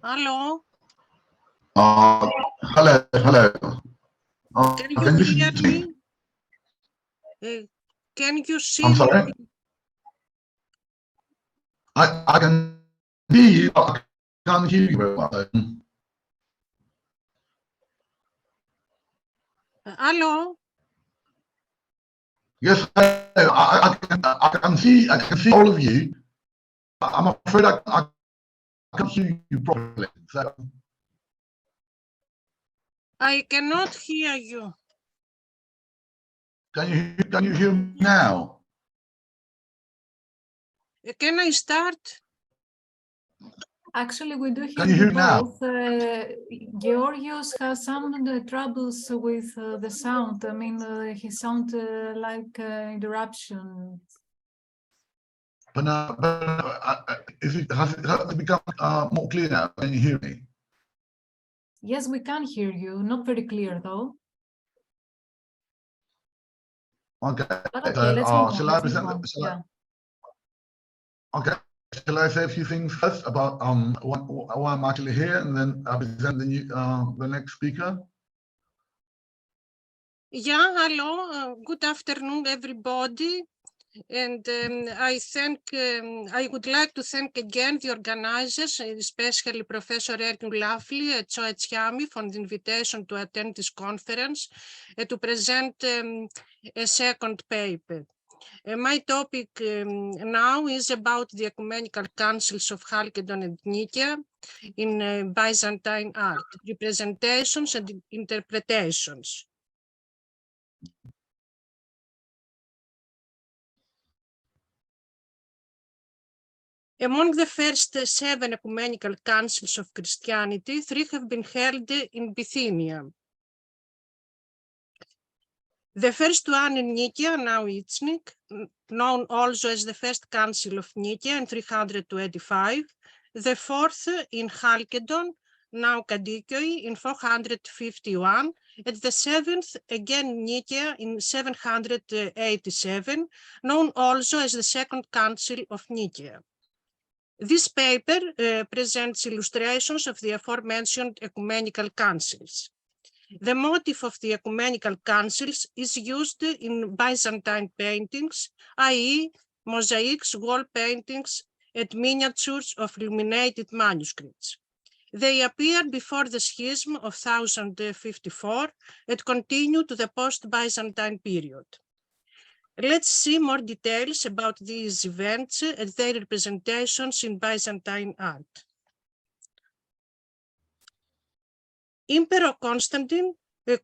Hello. Hello. Can you hear me? Can you see I'm sorry? me? I can hear you, but I can't hear you very well. Hello. Yes, I can see all of you. I'm afraid I can't hear you properly. So, I cannot hear you. can you hear me now? Can I start? Actually, we do Can hear you hear you now? both. Georgios has some troubles with the sound. I mean, he sounds like interruption. But now, has it become more clear now? Can you hear me? Yes, we can hear you. Not very clear, though. Okay. But okay, let's move on. Shall I present? Yeah. Okay. Shall I say a few things first about why I'm actually here, and then I'll present the next speaker? Yeah, hello. Good afternoon, everybody. And I would like to thank again the organizers, especially Professor Erkin Lafley and Joe Chiami, for the invitation to attend this conference and to present a second paper. My topic now is about the ecumenical councils of Chalcedon and Nicaea in Byzantine art, representations and interpretations. Among the first 7 ecumenical councils of Christianity, 3 have been held in Bithynia. The first one in Nicaea, now Iznik, known also as the First Council of Nicaea in 325, the fourth in Chalcedon, now Kadikoi, in 451, and the seventh again Nicaea in 787, known also as the Second Council of Nicaea. This paper presents illustrations of the aforementioned ecumenical councils. The motif of the ecumenical councils is used in Byzantine paintings, i.e., mosaics, wall paintings, and miniatures of illuminated manuscripts. They appear before the schism of 1054 and continue to the post-Byzantine period. Let's see more details about these events and their representations in Byzantine art. Emperor Constantine,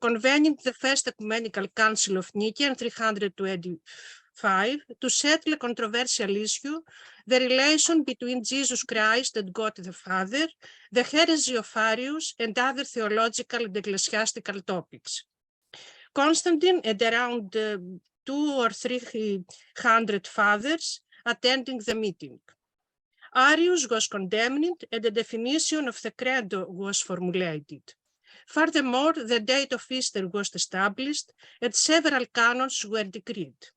convening the First Ecumenical Council of Nicaea in 325 to settle a controversial issue, the relation between Jesus Christ and God the Father, the heresy of Arius, and other theological and ecclesiastical topics. Constantine and around 200 or 300 fathers attending the meeting. Arius was condemned and a definition of the credo was formulated. Furthermore, the date of Easter was established and several canons were decreed.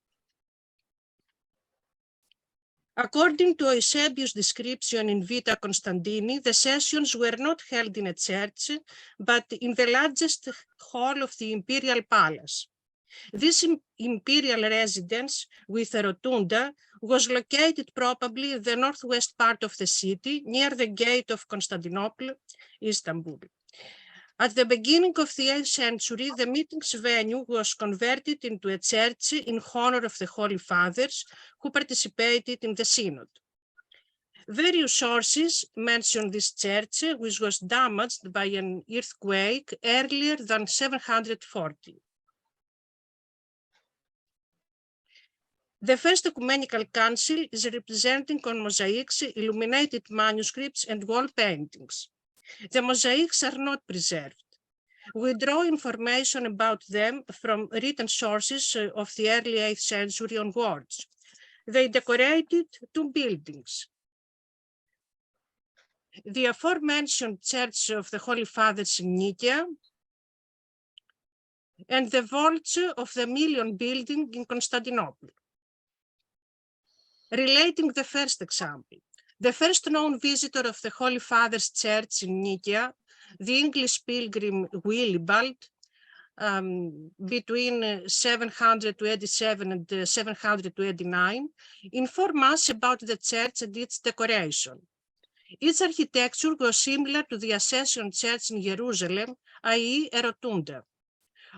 According to Eusebius' description in Vita Constantini, the sessions were not held in a church, but in the largest hall of the imperial palace. This imperial residence with a rotunda was located probably in the northwest part of the city, near the gate of Constantinople, Istanbul. At the beginning of the 8th century, the meeting's venue was converted into a church in honor of the Holy Fathers who participated in the synod. Various sources mention this church, which was damaged by an earthquake earlier than 740. The First Ecumenical Council is representing on mosaics, illuminated manuscripts, and wall paintings. The mosaics are not preserved. We draw information about them from written sources of the early 8th century onwards. They decorated 2 buildings. The aforementioned Church of the Holy Fathers in Nicaea and the vaults of the Million Building in Constantinople. Relating the first example, The first known visitor of the Holy Father's Church in Nicaea, the English pilgrim Willibald, between 727 and 729, inform us about the church and its decoration. Its architecture was similar to the Ascension Church in Jerusalem, i.e. a rotunda.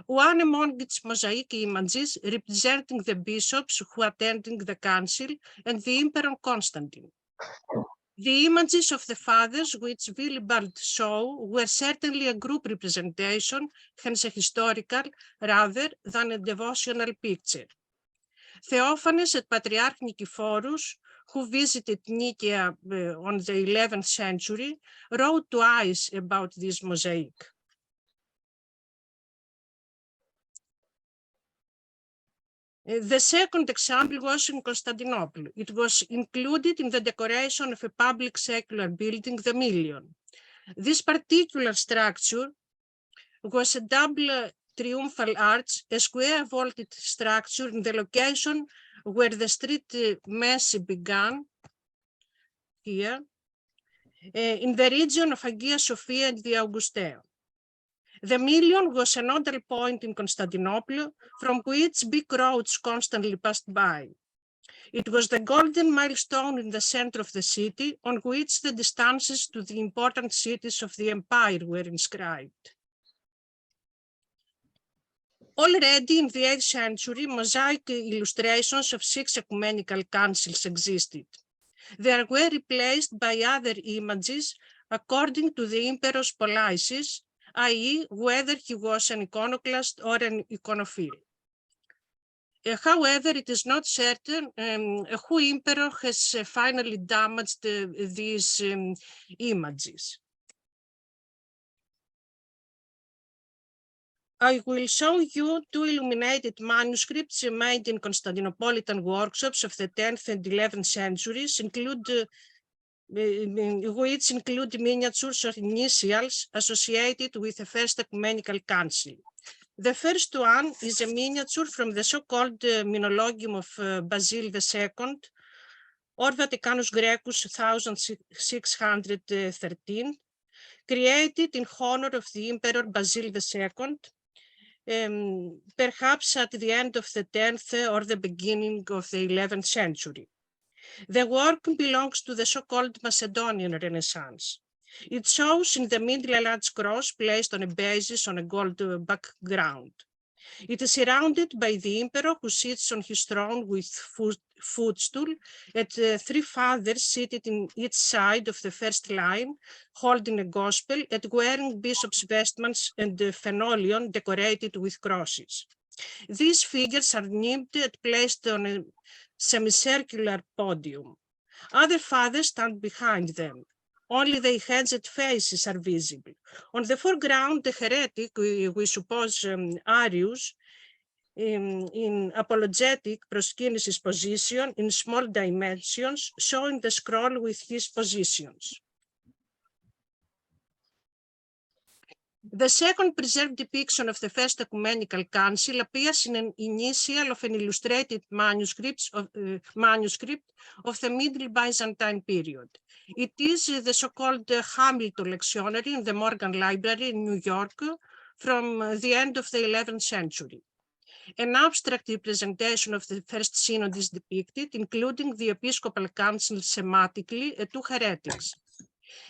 One among its mosaic images representing the bishops who attended the council and the Emperor Constantine. The images of the fathers which Willibald saw were certainly a group representation, hence a historical, rather than a devotional picture. Theophanes and Patriarch Nicephorus, who visited Nicaea on the 11th century, wrote twice about this mosaic. The second example was in Constantinople. It was included in the decoration of a public secular building, the Million. This particular structure was a double triumphal arch, a square vaulted structure in the location where the street Messi began, here, in the region of Hagia Sophia and the Augusteum. The Million was a nodal point in Constantinople from which big roads constantly passed by. It was the golden milestone in the center of the city on which the distances to the important cities of the empire were inscribed. Already in the 8th century, mosaic illustrations of 6 ecumenical councils existed. They were replaced by other images according to the emperor's policies, i.e. whether he was an iconoclast or an iconophile. However, it is not certain who emperor has finally damaged these images. I will show you 2 illuminated manuscripts made in Constantinopolitan workshops of the 10th and 11th centuries, which include miniatures or initials associated with the First Ecumenical Council. The first one is a miniature from the so-called Minologium of Basil II, or Vaticanus Graecus 1613, created in honor of the Emperor Basil II, perhaps at the end of the 10th or the beginning of the 11th century. The work belongs to the so-called Macedonian Renaissance. It shows in the middle a large cross placed on a basis on a gold background. It is surrounded by the emperor who sits on his throne with footstool, and 3 fathers seated in each side of the first line, holding a gospel and wearing bishop's vestments and a phenolion decorated with crosses. These figures are nimbed and placed on a semicircular podium. Other fathers stand behind them. Only their heads and faces are visible. On the foreground, the heretic, we suppose Arius, in apologetic proskynesis position in small dimensions, showing the scroll with his positions. The second preserved depiction of the First Ecumenical Council appears in an initial of an illustrated manuscript of the Middle Byzantine period. It is the so-called Hamilton lectionary in the Morgan Library in New York from the end of the 11th century. An abstract representation of the First Synod is depicted, including the Episcopal Council schematically and 2 heretics.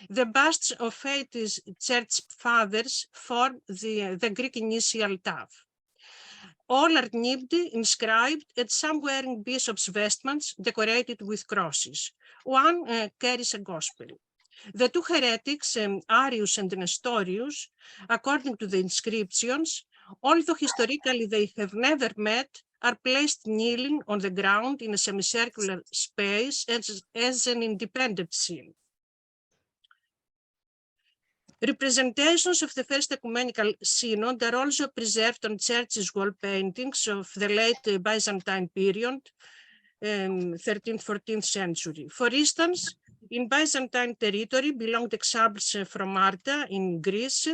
The busts of 8 church fathers form the Greek initial Tav. All are nimbed, inscribed, and some wearing bishop's vestments decorated with crosses. One carries a gospel. The 2 heretics, Arius and Nestorius, according to the inscriptions, although historically they have never met, are placed kneeling on the ground in a semicircular space as an independent scene. Representations of the First Ecumenical Synod are also preserved on churches' wall paintings of the late Byzantine period, 13th-14th century. For instance, in Byzantine territory belonged examples from Marta in Greece.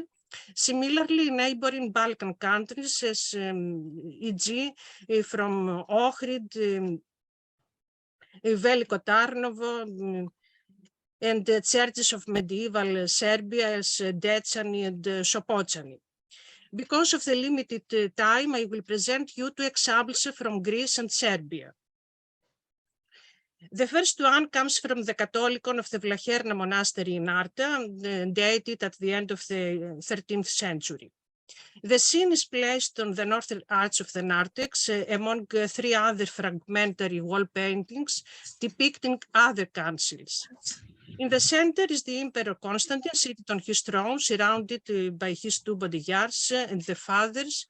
Similarly, in neighboring Balkan countries, as e.g. from Ohrid, Veliko Tarnovo, and the churches of medieval Serbia as Decani and Sopocani. Because of the limited time, I will present you two examples from Greece and Serbia. The first one comes from the Catholicon of the Vlacherna monastery in Arta, dated at the end of the 13th century. The scene is placed on the northern arch of the narthex among three other fragmentary wall paintings depicting other councils. In the center is the Emperor Constantine seated on his throne, surrounded by his two bodyguards and the fathers,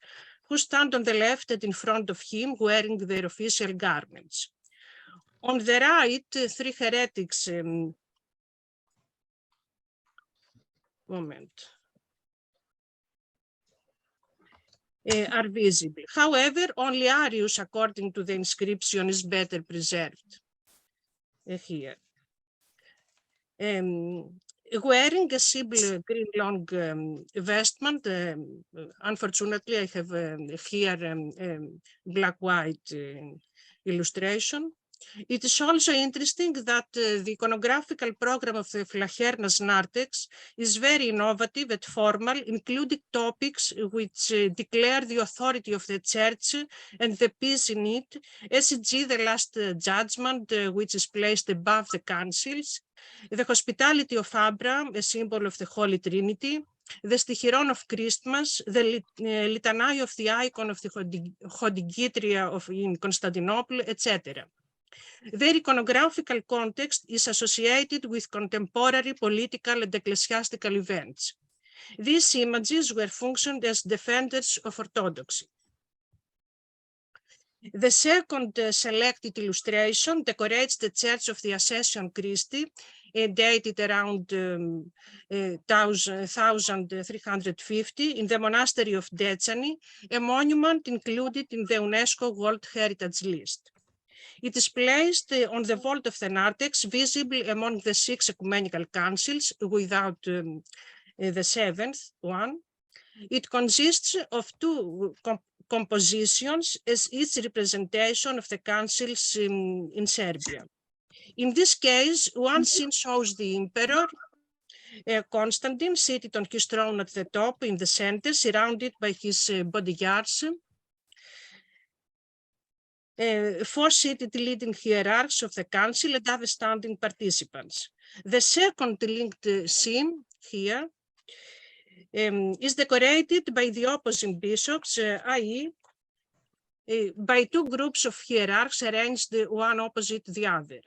who stand on the left and in front of him wearing their official garments. On the right, three heretics are visible. However, only Arius, according to the inscription, is better preserved here. Wearing a simple green long vestment, unfortunately, I have here black-white illustration. It is also interesting that the iconographical program of the Vlacherna's narthex is very innovative and formal, including topics which declare the authority of the church and the peace in it, e.g. the last judgment, which is placed above the councils, the hospitality of Abraham, a symbol of the Holy Trinity, the Stichiron of Christmas, the litany of the icon of the Hodigitria in Constantinople, etc. Their iconographical context is associated with contemporary political and ecclesiastical events. These images were functioned as defenders of orthodoxy. The second selected illustration decorates the Church of the Ascension Christi, dated around 1350 in the monastery of Decani, a monument included in the UNESCO World Heritage List. It is placed on the vault of the narthex, visible among the 6 ecumenical councils without the 7th one. It consists of 2 compositions as each representation of the councils in Serbia. In this case, one scene shows the emperor, Constantine, seated on his throne at the top in the center, surrounded by his bodyguards, 4 seated leading hierarchs of the council and other standing participants. The second linked scene here is decorated by the opposing bishops, i.e. by 2 groups of hierarchs arranged one opposite the other.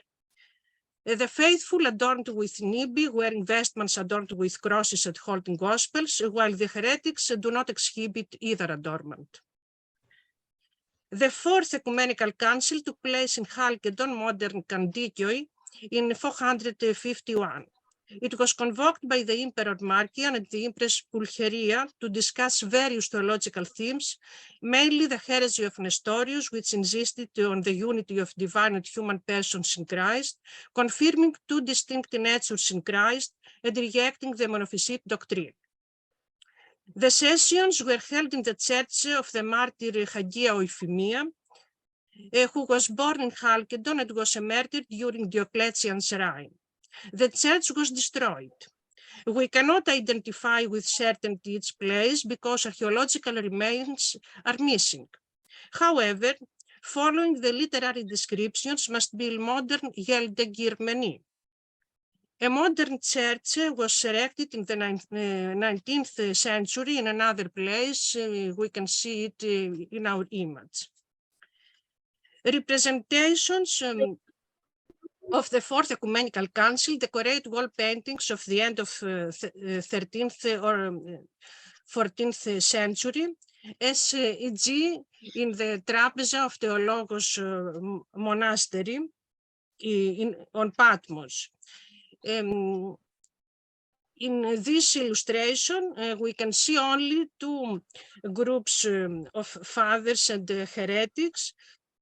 The faithful adorned with nibi, wearing vestments adorned with crosses and holding gospels, while the heretics do not exhibit either adornment. The 4th Ecumenical Council took place in Chalkedon, modern Kandikoi, in 451. It was convoked by the Emperor Markian and the Empress Pulcheria to discuss various theological themes, mainly the heresy of Nestorius, which insisted on the unity of divine and human persons in Christ, confirming 2 distinct natures in Christ and rejecting the monophysite doctrine. The sessions were held in the church of the martyr Hagia Euphemia, who was born in Chalkedon and was martyred during Diocletian's reign. The church was destroyed. We cannot identify with certainty its place because archaeological remains are missing. However, following the literary descriptions must be modern Yeldegirmeni. A modern church was erected in the 19th century in another place. We can see it in our image. Representations of the 4th Ecumenical Council decorate wall paintings of the end of 13th or 14th century, as e.g. in the Trapeza of Theologos Monastery on Patmos. In this illustration, we can see only 2 groups of fathers and heretics,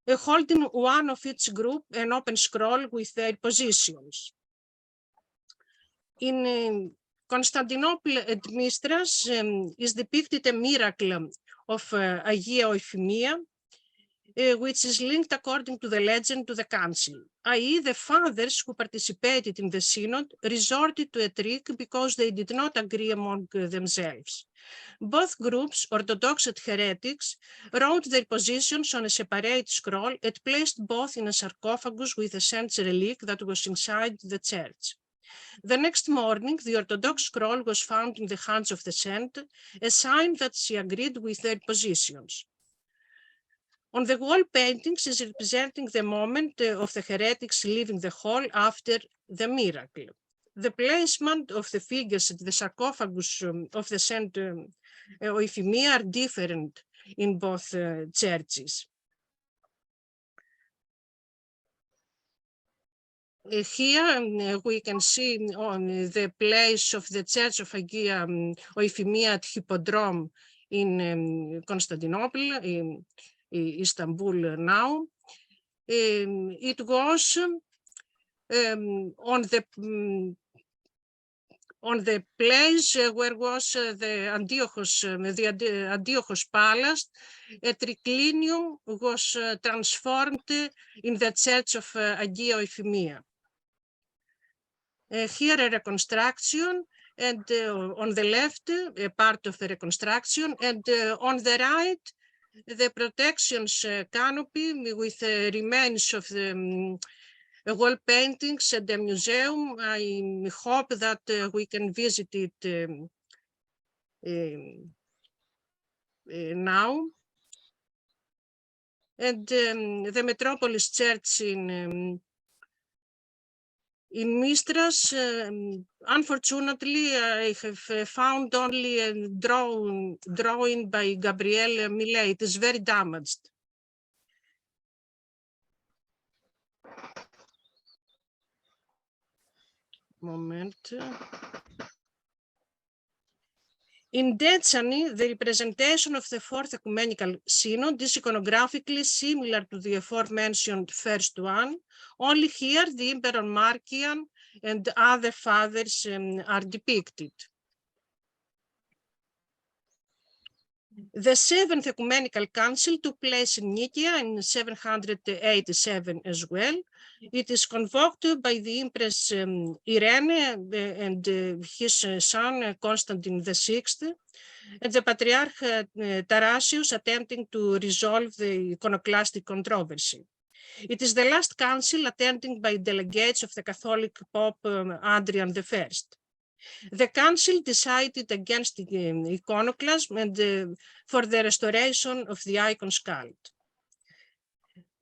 holding one of each group an open scroll with their positions. In Constantinople and Mystras is depicted a miracle of Hagia Euphemia, which is linked according to the legend to the council, i.e. the fathers who participated in the synod resorted to a trick because they did not agree among themselves. Both groups, Orthodox and heretics, wrote their positions on a separate scroll and placed both in a sarcophagus with a saint's relic that was inside the church. The next morning, the Orthodox scroll was found in the hands of the saint, a sign that she agreed with their positions. On the wall paintings is representing the moment of the heretics leaving the hall after the miracle. The placement of the figures at the sarcophagus of the Saint Euphemia are different in both churches. Here we can see on the place of the Church of Hagia Euphemia at Hippodrome in Constantinople, in Istanbul now. It was on the place where was the Antiochos Palace. A triclinium was transformed in the Church of Hagia Euphemia. Here a reconstruction, and on the left a part of the reconstruction, and on the right the protections canopy with remains of the wall paintings at the museum. I hope that we can visit it now. And the Metropolis Church in Mistras, unfortunately, I have found only a drawing by Gabriele Millet. It is very damaged. Moment. In Decani, the representation of the Fourth Ecumenical Synod is iconographically similar to the aforementioned first one, only here the Emperor Marcian and other fathers are depicted. The Seventh Ecumenical Council took place in Nicaea in 787 as well. It is convoked by the Empress Irene and his son Constantine VI, and the Patriarch Tarasius attempting to resolve the iconoclastic controversy. It is the last council attended by delegates of the Catholic Pope Adrian I. The council decided against the iconoclasm and for the restoration of the icon's cult.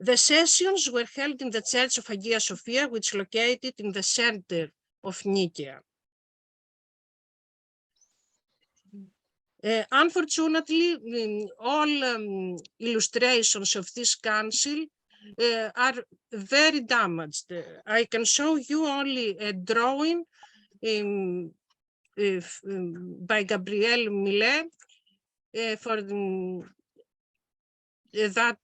The sessions were held in the Church of Hagia Sophia, which is located in the center of Nicaea. Unfortunately, all illustrations of this council are very damaged. I can show you only a drawing by Gabriele Millet for that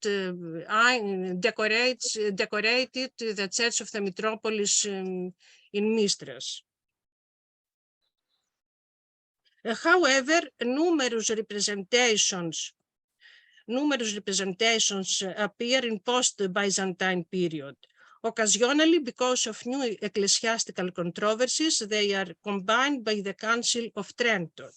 decorated the Church of the Metropolis in Mistras. However, numerous representations appear in post-Byzantine period. Occasionally, because of new ecclesiastical controversies, they are combined by the Council of Trento.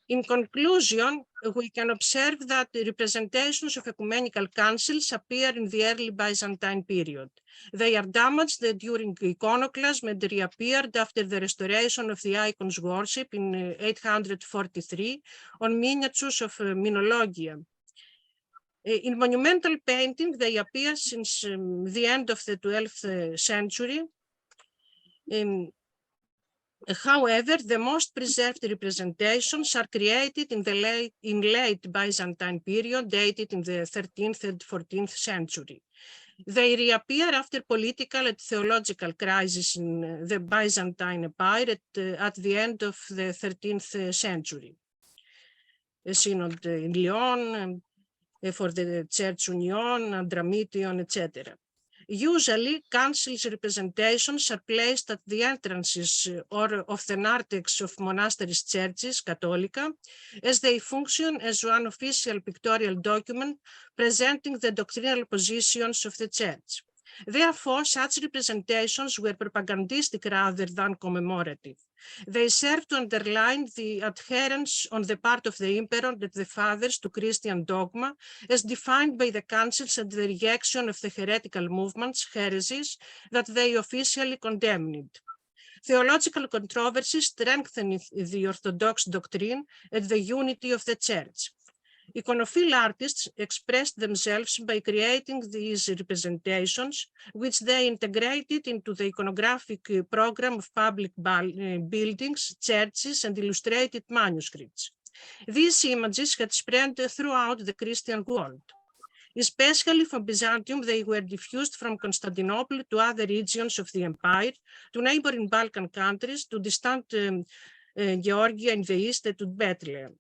In conclusion, we can observe that the representations of ecumenical councils appear in the early Byzantine period. They are damaged during iconoclasm and reappeared after the restoration of the icon's worship in 843 on miniatures of Minologia. In monumental painting, they appear since the end of the 12th century. However, the most preserved representations are created in late Byzantine period, dated in the 13th and 14th century. They reappear after political and theological crisis in the Byzantine Empire at the end of the 13th century. A synod in Lyon, for the Church Union, Andramitium, etc. Usually, council's representations are placed at the entrances of the narthex of monasteries churches, Catholica, as they function as one official pictorial document presenting the doctrinal positions of the church. Therefore, such representations were propagandistic rather than commemorative. They serve to underline the adherence on the part of the emperor and the fathers to Christian dogma, as defined by the councils and the reaction of the heretical movements, heresies, that they officially condemned. Theological controversies strengthened the Orthodox doctrine and the unity of the Church. Iconophile artists expressed themselves by creating these representations, which they integrated into the iconographic program of public buildings, churches, and illustrated manuscripts. These images had spread throughout the Christian world. Especially from Byzantium, they were diffused from Constantinople to other regions of the empire, to neighboring Balkan countries, to distant Georgia in the east, and to Bethlehem.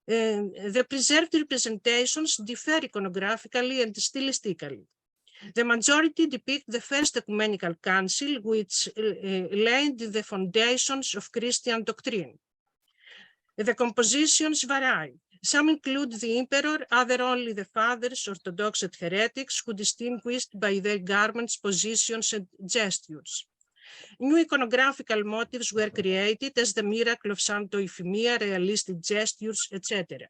The preserved representations differ iconographically and stylistically. The majority depict the First Ecumenical Council, which laid the foundations of Christian doctrine. The compositions vary. Some include the emperor, other only the fathers, Orthodox and heretics, who distinguished by their garments, positions, and gestures. New iconographical motifs were created as the miracle of Santo Euphemia, realistic gestures, etc.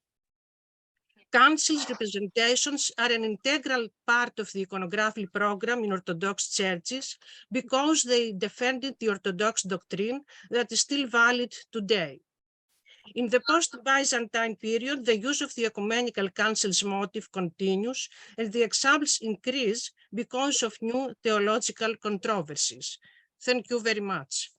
Council's representations are an integral part of the iconography program in Orthodox churches because they defended the Orthodox doctrine that is still valid today. In the post-Byzantine period, the use of the ecumenical council's motif continues, and the examples increase because of new theological controversies. Thank you very much.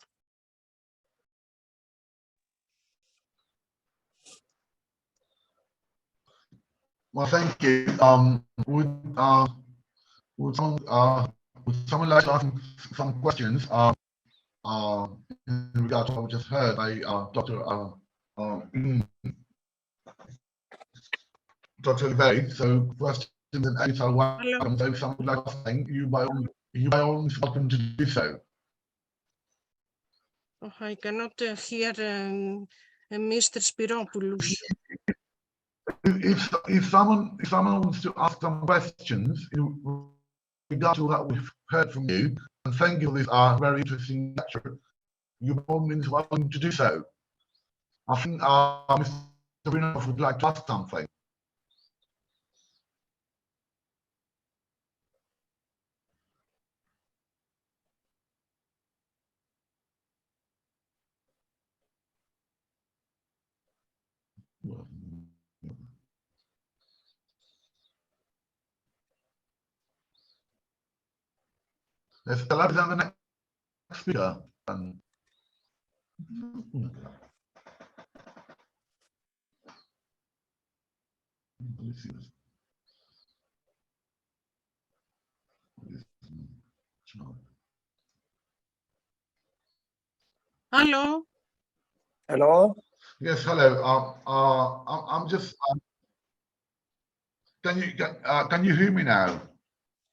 Well, thank you. Would someone like to ask some questions in regard to what we just heard by Dr. Dr. Lebey? So questions and answers are welcome. So if someone would like to thank you by all means welcome to do so. Oh, I cannot hear Mr. Spiropoulos. If someone wants to ask some questions in regard to what we've heard from you, and thank you for this very interesting lecture, you by all means welcome to do so. I think Mr. Bruno would like to ask something. Let's present the next speaker. Hello. Hello. Yes, hello. I'm just. Can you hear me now?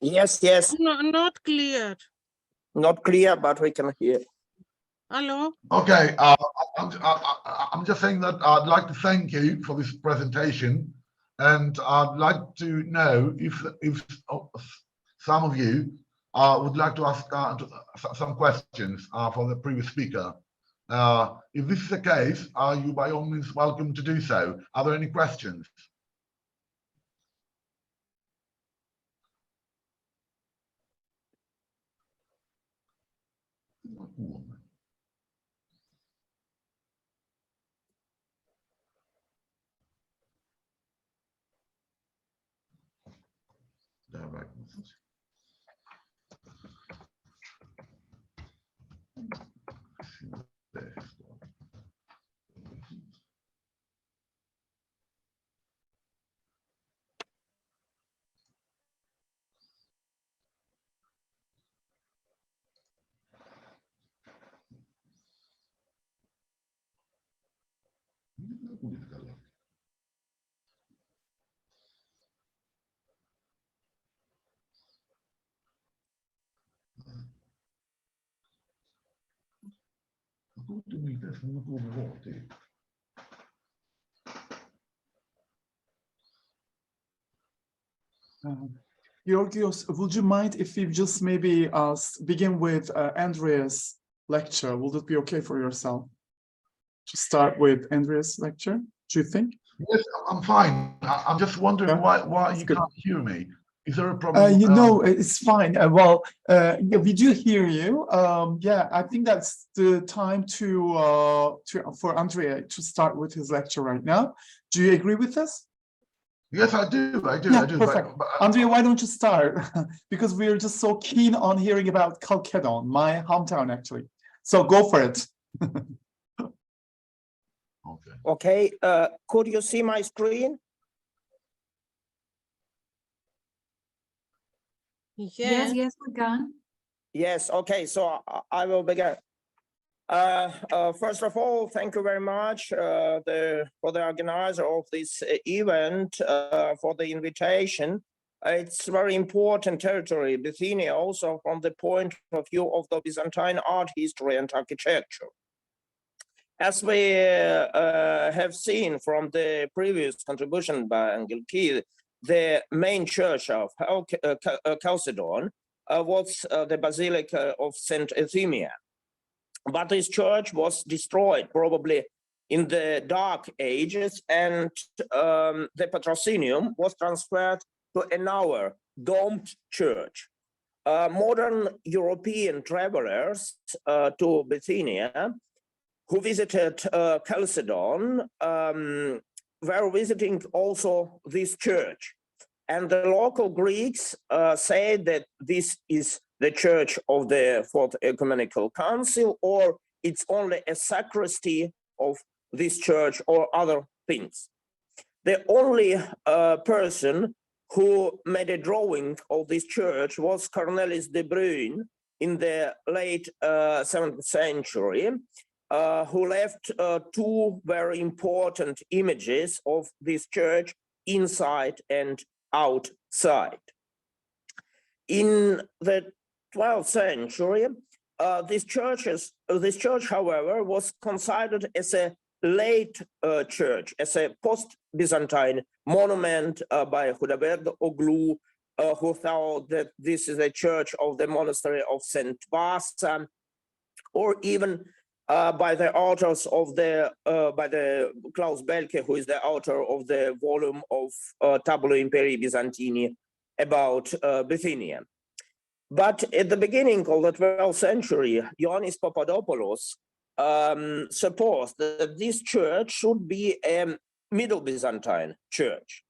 Yes, yes. No, not clear. Not clear, but we can hear. Hello. Okay. I'm just saying that I'd like to thank you for this presentation, and I'd like to know if some of you would like to ask some questions for the previous speaker. If this is the case, are you by all means welcome to do so? Are there any questions? Georgios, would you mind if we just maybe begin with Andrea's lecture? Will that be okay for yourself? To start with Andrea's lecture, do you think? Yes, I'm fine. I'm just wondering why you can't hear me. Is there a problem? You know, it's fine. Yeah, we do hear you. Yeah, I think that's the time for Andrea to start with his lecture right now. Do you agree with us? Yes, I do. Yeah, I do. perfect. Andrea, why don't you start? Because we're just so keen on hearing about Chalcedon, my hometown, actually. So go for it. Okay. Okay, could you see my screen? Yes, yes, we can. Yes, okay, so I will begin. First of all, thank you very much for the organizer of this event for the invitation. It's very important territory, Bithynia, also from the point of view of the Byzantine art history and architecture. As we have seen from the previous contribution by Angeliki, the main church of Chalcedon was the Basilica of St. Euthymia. But this church was destroyed probably in the Dark Ages, and the patrocinium was transferred to another domed church. Modern European travelers to Bithynia who visited Chalcedon were visiting also this church. And the local Greeks said that this is the church of the Fourth Ecumenical Council, or it's only a sacristy of this church or other things. The only person who made a drawing of this church was Cornelis de Bruyn in the late 7th century, who left two very important images of this church inside and outside. In the 12th century, this church, however, was considered as a late church, as a post-Byzantine monument by Hudaberd Oglu, who thought that this is a church of the monastery of St. Vasa, or even by the authors of by the Klaus Belke, who is the author of the volume of Tabula Imperii Byzantini about Bithynia. But at the beginning of the 12th century, Ioannis Papadopoulos supposed that this church should be a Middle Byzantine church.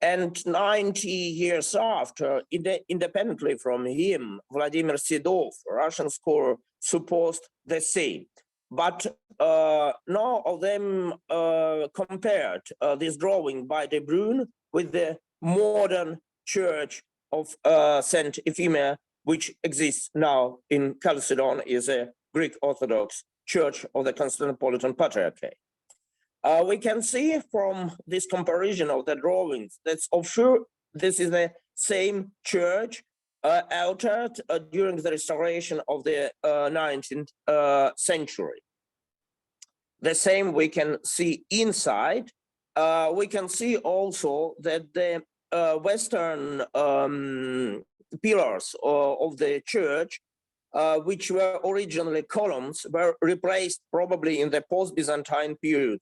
And 90 years after, independently from him, Vladimir Sidov, a Russian scholar, supposed the same. But none of them compared this drawing by de Bruyn with the modern church of St. Euphemia, which exists now in Chalcedon, is a Greek Orthodox Church of the Constantinopolitan Patriarchate. We can see from this comparison of the drawings that of sure this is the same church altered during the restoration of the 19th century. The same we can see inside. We can see also that the western pillars of the church, which were originally columns, were replaced probably in the post-Byzantine period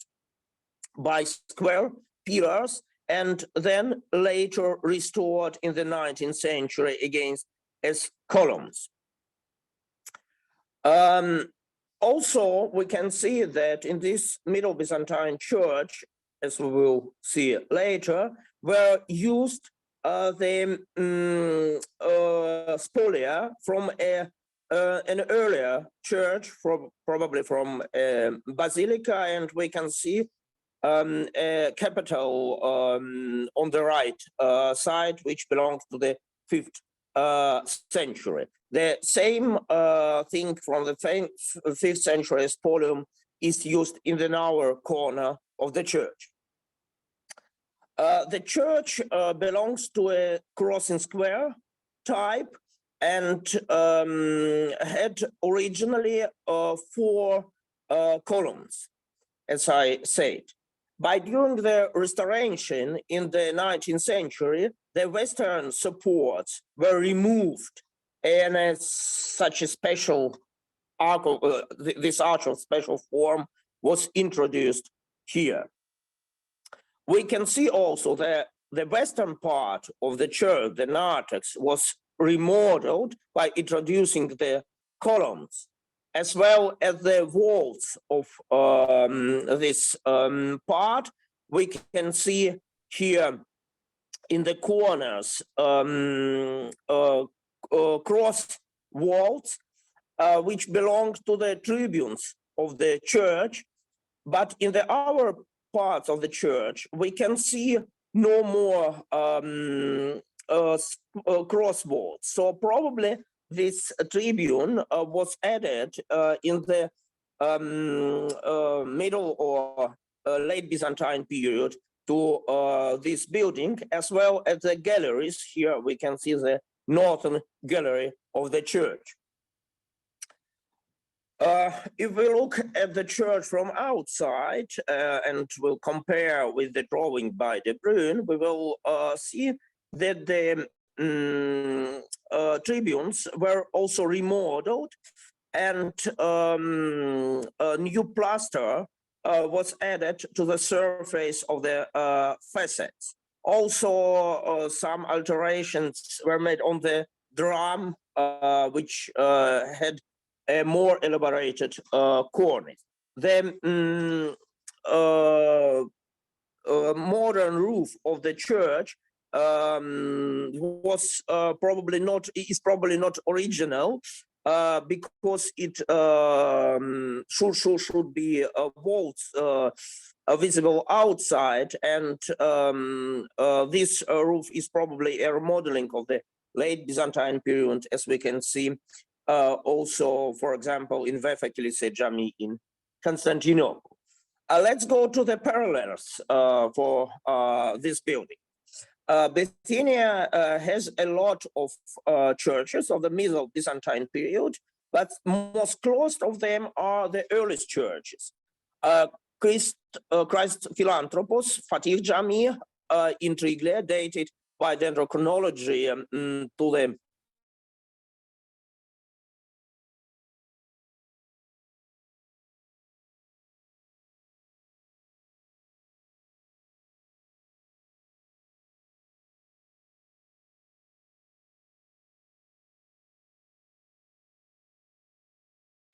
by square pillars, and then later restored in the 19th century again as columns. Also, we can see that in this Middle Byzantine church, as we will see later, were used the spolia from an earlier church, probably from Basilica, and we can see a capital on the right side, which belongs to the 5th century. The same thing from the 5th century spolium is used in the lower corner of the church. The church belongs to a crossing square type and had originally 4 columns, as I said. But during the restoration in the 19th century, the Western supports were removed, and such a special arch, this arch of special form was introduced here. We can see also that the western part of the church, the narthex, was remodeled by introducing the columns, as well as the walls of this part. We can see here in the corners cross walls, which belong to the tribunes of the church. But in the other parts of the church, we can see no more cross walls. So probably this tribune was added in the middle or late Byzantine period to this building, as well as the galleries. Here we can see the northern gallery of the church. If we look at the church from outside and we'll compare with the drawing by De Bruyn, we will see that the tribunes were also remodeled, and a new plaster was added to the surface of the facades. Also, some alterations were made on the drum, which had a more elaborated cornice. The modern roof of the church was probably not original, because it should be walls visible outside, and this roof is probably a remodeling of the late Byzantine period, as we can see also, for example, in Vefa Kilise Jami in Constantinople. Let's go to the parallels for this building. Bithynia has a lot of churches of the Middle Byzantine period, but most closed of them are the earliest churches. Christ Philanthropos, Fatih Jami in Triglia, dated by dendrochronology to the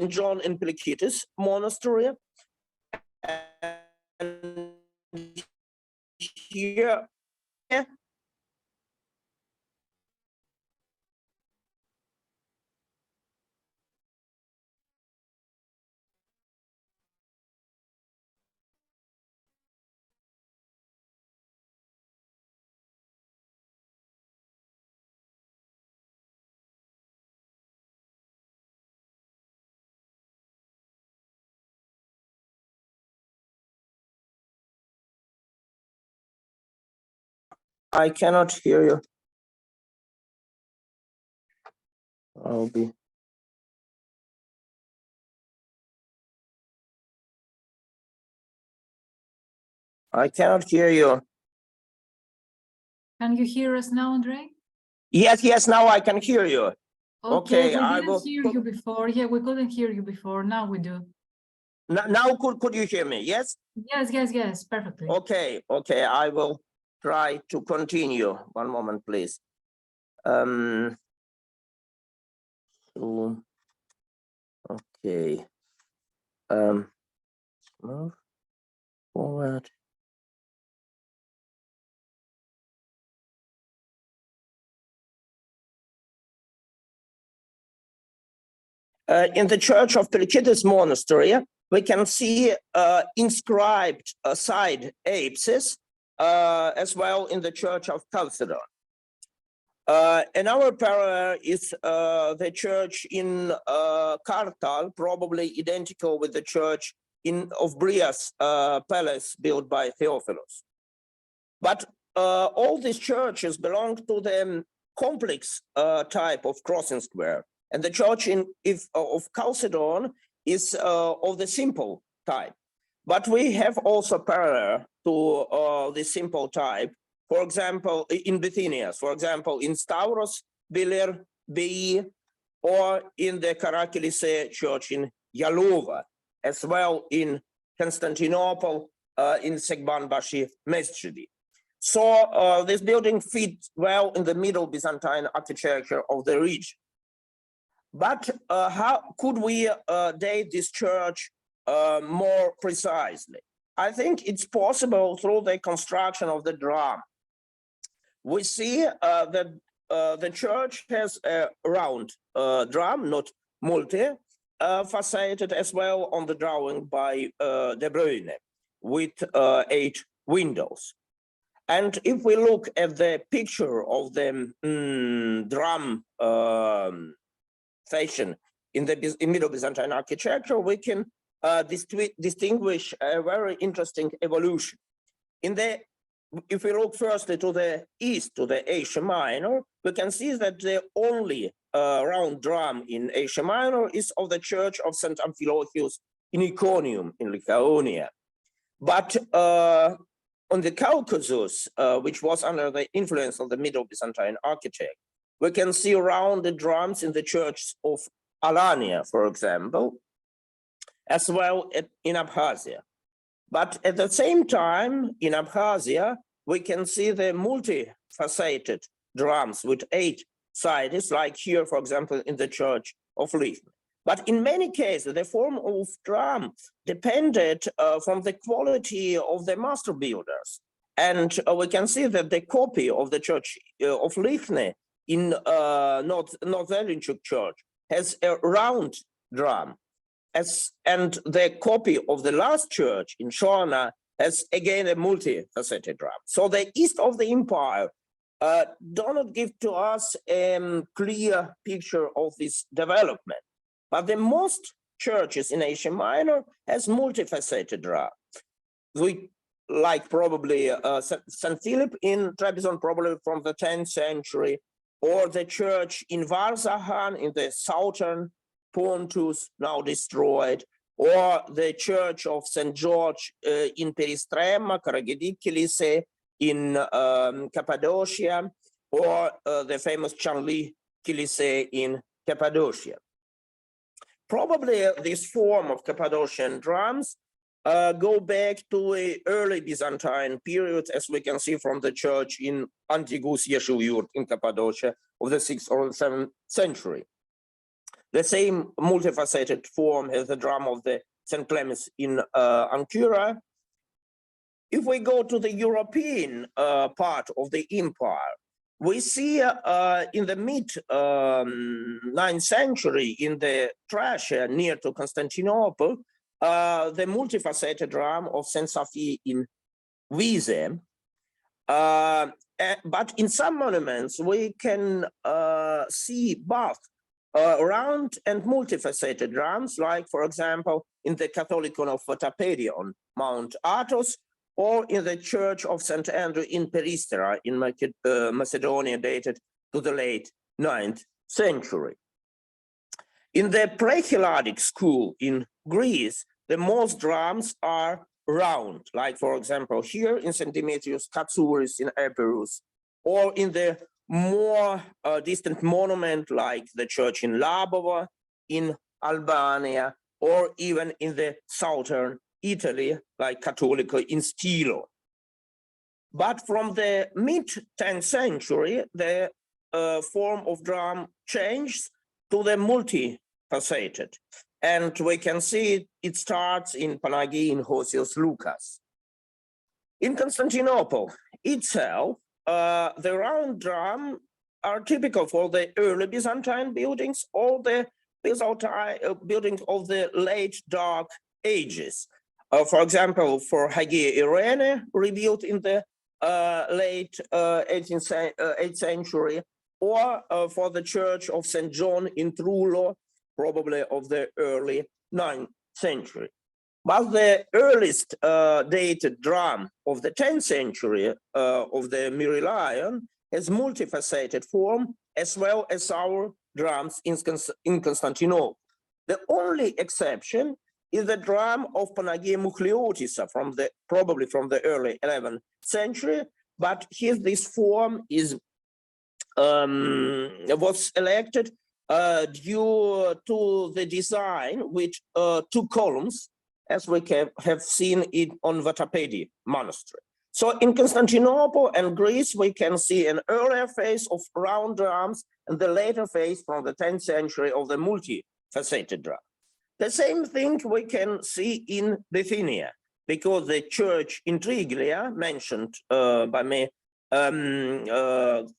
John in Pilikitis monastery, and here I cannot hear you. I cannot hear you. Can you hear us now, Andrei? Yes, now I can hear you. Okay, we I didn't will hear you before. Yeah, we couldn't hear you before. Now we do. Now could you hear me? Yes? Yes, perfectly. Okay, I will try to continue. One moment, please. So, okay. Move forward. In the church of Pilikitis monastery, we can see inscribed side apses, as well in the church of Chalcedon. Another parallel is the church in Kartal, probably identical with the church of Brias palace built by Theophilus. But all these churches belong to the complex type of crossing square. And the church of Chalcedon is of the simple type. But we have also parallel to the simple type. For example, in Bithynia, for example, in Stavros, Bilir, Bei, or in the Karakilis church in Yalova, as well in Constantinople, in Sekbanbashi Mesjidi. So this building fits well in the Middle Byzantine architecture of the region. But how could we date this church more precisely? I think it's possible through the construction of the drum. We see that the church has a round drum, not multi-faceted, as well on the drawing by De Bruyne, with 8 windows. And if we look at the picture of the drum fashion in the Middle Byzantine architecture, we can distinguish a very interesting evolution. If we look firstly to the east, to the Asia Minor, we can see that the only round drum in Asia Minor is of the Church of St. Amphilochius in Iconium in Lycaonia. But on the Caucasus, which was under the influence of the Middle Byzantine architect, we can see rounded drums in the church of Alania, for example, as well in Abkhazia. But at the same time, in Abkhazia, we can see the multifaceted drums with 8 sides, like here, for example, in the church of Lythne. But in many cases, the form of drum depended from the quality of the master builders. And we can see that the copy of the church of Lythne in North Zelichuk church has a round drum. And the copy of the last church in Shorna has again a multifaceted drum. So the east of the empire do not give to us a clear picture of this development. But the most churches in Asia Minor has multifaceted drum. We like probably St. Philip in Trebizond, probably from the 10th century, or the church in Varzahan in the southern Pontus, now destroyed, or the church of St. George in Peristrema, Karagedik in Cappadocia, or the famous Chanli Kilise in Cappadocia. Probably this form of Cappadocian drums go back to the early Byzantine period, as we can see from the church in Antigus Yeshuyurt in Cappadocia of the 6th or 7th century. The same multifaceted form as the drum of the St. Clemens in Ankura. If we go to the European part of the empire, we see in the mid-9th century in the Thracia near to Constantinople, the multifaceted drum of St. Sophie in Wiese. But in some monuments, we can see both round and multifaceted drums, like, for example, in the Catholicon of Tapedi on Mount Athos, or in the Church of St. Andrew in Peristera in Macedonia, dated to the late 9th century. In the pre-Helladic school in Greece, the most drums are round, like, for example, here in St. Demetrius Katsouris in Epirus, or in the more distant monument like the church in Labova in Albania, or even in the southern Italy, like Cattolico in Stilo. But from the mid-10th century, the form of drum changed to the multifaceted. And we can see it starts in Panagi in Hosios Lucas. In Constantinople itself, the round drum are typical for the early Byzantine buildings or the Byzantine buildings of the late Dark Ages. For example, for Hagia Irene, rebuilt in the late 8th century, or for the Church of St. John in Trullo, probably of the early 9th century. But the earliest dated drum of the 10th century of the Myrileion has multifaceted form, as well as our drums in Constantinople. The only exception is the drum of Panagia Mucleotisa probably from the early 11th century, but here this form was elected due to the design with 2 columns, as we have seen it on Vatapedi monastery. So in Constantinople and Greece, we can see an earlier phase of round drums and the later phase from the 10th century of the multifaceted drum. The same thing we can see in Bithynia, because the church in Triglia, mentioned by me,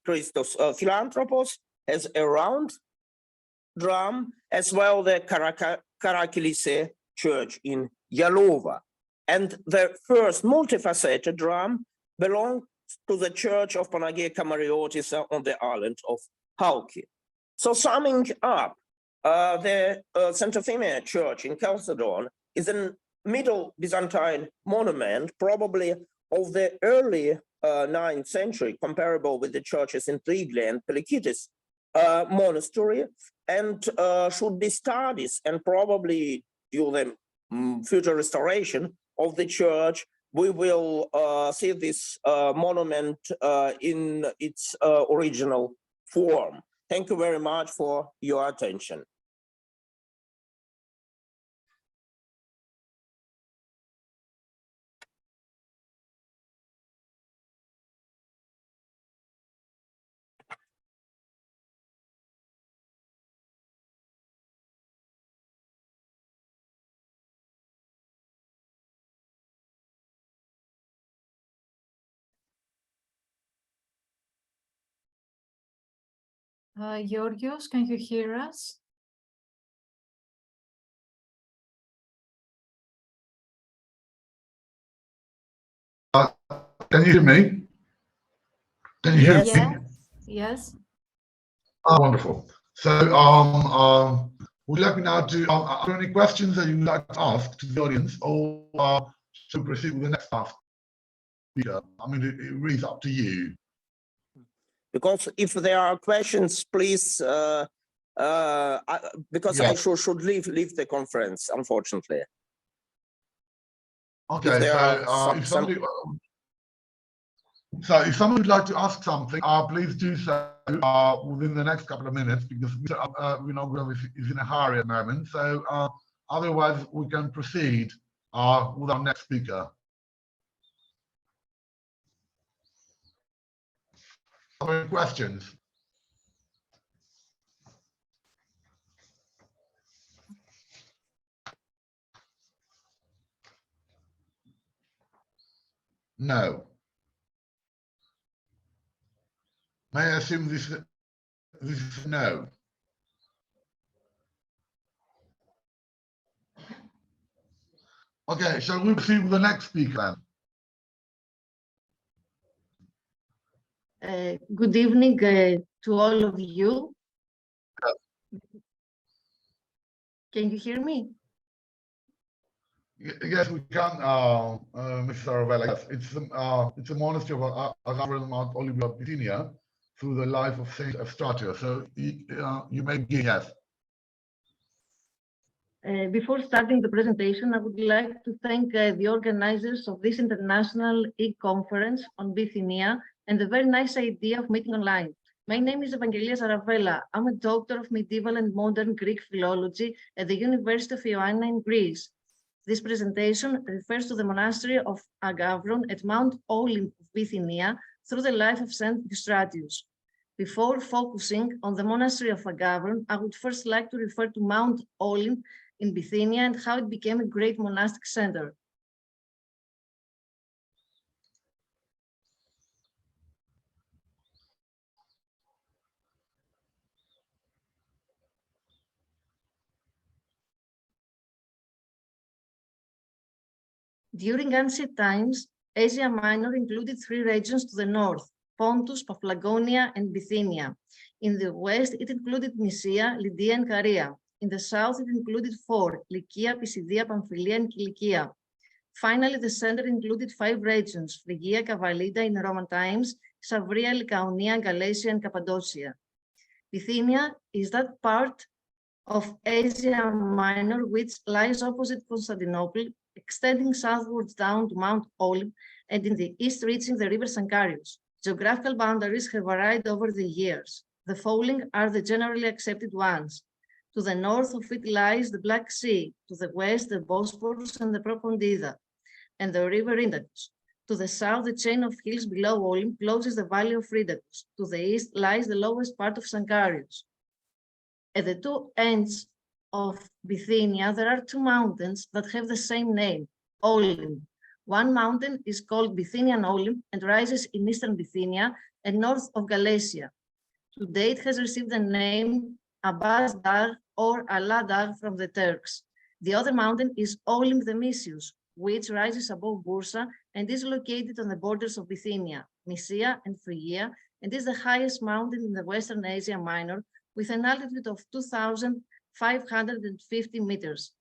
Christos Philanthropos, has a round drum, as well the Karakilise church in Yalova. And the first multifaceted drum belongs to the church of Panagia Kamariotisa on the island of Halki. So summing up, the St. Euphemia church in Chalcedon is a Middle Byzantine monument, probably of the early 9th century, comparable with the churches in Triglia and Pelikitis monastery, and should be studied, and probably due the future restoration of the church, we will see this monument in its original form. Thank you very much for your attention. Georgios, can you hear us? Can you hear me? Can you hear Yes. me? Yes. Oh, wonderful. So, would you like me now to, are there any questions that you would like to ask to the audience, or should we proceed with the next speaker? I mean, it really is up to you. Because if there are questions, please, because I should leave the conference, unfortunately. Okay, so if somebody would like to ask something, please do so within the next couple of minutes, because we're in a hurry at the moment. So otherwise, we can proceed with our next speaker. Are there any questions? No. May I assume this is no? Okay, shall we proceed with the next speaker then? Good evening to all of you. Can you hear me? Yes, we can, Mrs. Arabella. Yes, it's a monastery of Agavron Mount Oliva, Bithynia, through the life of Saint Studia. So you may begin, yes. Before starting the presentation, I would like to thank the organizers of this international e-conference on Bithynia and the very nice idea of meeting online. My name is Evangelia Zaravella. I'm a doctor of medieval and modern Greek philology at the University of Ioannina in Greece. This presentation refers to the monastery of Agavron at Mount Olymp of Bithynia through the life of Saint Eustratius. Before focusing on the monastery of Agavron, I would first like to refer to Mount Olymp in Bithynia and how it became a great monastic center. During ancient times, Asia Minor included 3 regions to the north: Pontus, Paphlagonia, and Bithynia. In the west, it included Mysia, Lydia, and Caria. In the south, it included 4: Lycia, Pisidia, Pamphylia, and Cilicia. Finally, the center included 5 regions: Phrygia, Cavallida in Roman times, Savria, Lycaonia, Galatia, and Cappadocia. Bithynia is that part of Asia Minor, which lies opposite Constantinople, extending southwards down to Mount Olymp, and in the east reaching the river Sankarius. Geographical boundaries have varied over the years. The following are the generally accepted ones. To the north of it lies the Black Sea, to the west the Bosporus and the Propondida, and the river Rhindacus. To the south, the chain of hills below Olymp closes the valley of Rhindacus. To the east lies the lowest part of Sankarius. At the two ends of Bithynia, there are two mountains that have the same name, Olymp. One mountain is called Bithynian Olymp and rises in eastern Bithynia and north of Galatia. Today, it has received the name Abbas Dar or Allah Dar from the Turks. The other mountain is Olymp the Mysius, which rises above Bursa and is located on the borders of Bithynia, Mysia, and Phrygia, and is the highest mountain in the Western Asia Minor, with an altitude of 2,550 meters,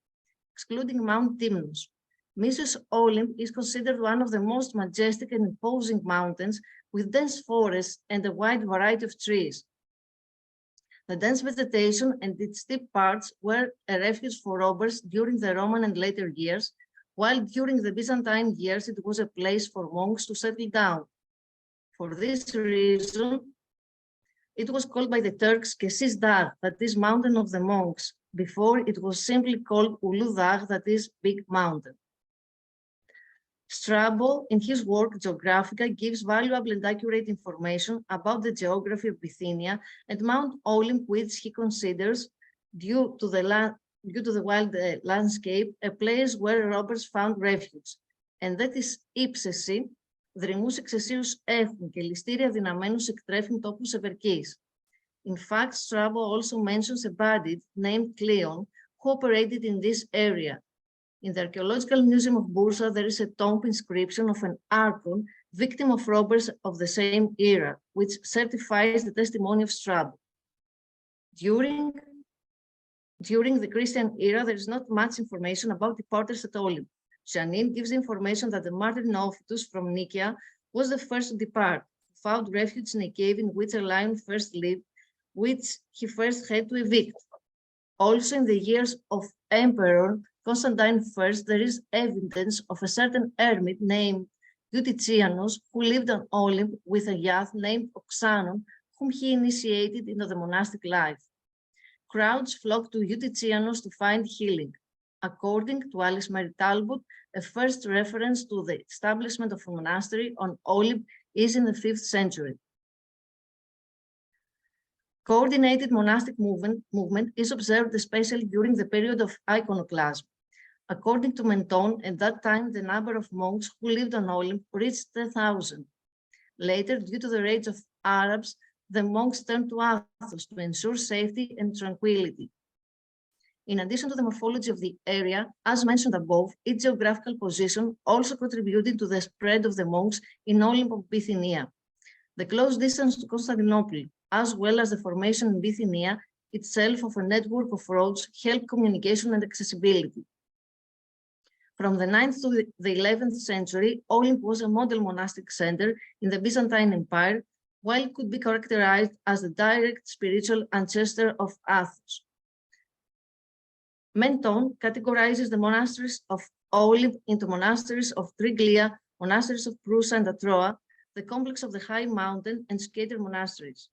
excluding Mount Timnus. Mysius Olymp is considered one of the most majestic and imposing mountains, with dense forests and a wide variety of trees. The dense vegetation and its steep parts were a refuge for robbers during the Roman and later years, while during the Byzantine years it was a place for monks to settle down. For this reason, it was called by the Turks Kesis Dar, that is mountain of the monks. Before it was simply called Ulu Dar, that is big mountain. Strabo, in his work Geographica, gives valuable and accurate information about the geography of Bithynia and Mount Olymp, which he considers, due to the wild landscape, a place where robbers found refuge. And that is ύψεση, δρυμούς εξαισίους έχουν και ληστήρια δυναμένους εκτρέφουν τόπους ευερκείς. In fact, Strabo also mentions a bandit named Cleon who operated in this area. In the Archaeological Museum of Bursa, there is a tomb inscription of an archon, victim of robbers of the same era, which certifies the testimony of Strabo. During the Christian era, there is not much information about departures at Olymp. Janin gives information that the martyr Neophytus from Nicaea was the first to depart, found refuge in a cave in which a lion first lived, which he first had to evict. Also, in the years of Emperor Constantine I, there is evidence of a certain hermit named Eutychianos who lived on Olymp with a youth named Oxanon, whom he initiated into the monastic life. Crowds flocked to Eutychianos to find healing. According to Alice Mary Talbot, a first reference to the establishment of a monastery on Olymp is in the 5th century. Coordinated monastic movement is observed especially during the period of iconoclasm. According to Menton, at that time, the number of monks who lived on Olymp reached 10,000. Later, due to the rage of Arabs, the monks turned to Athos to ensure safety and tranquility. In addition to the morphology of the area, as mentioned above, its geographical position also contributed to the spread of the monks in Olymp of Bithynia. The close distance to Constantinople, as well as the formation in Bithynia itself of a network of roads, helped communication and accessibility. From the 9th to the 11th century, Olymp was a model monastic center in the Byzantine Empire, while it could be characterized as the direct spiritual ancestor of Athos. Menton categorizes the monasteries of Olymp into monasteries of Triglia, monasteries of Prusa and Atroa, the complex of the high mountain, and scattered monasteries.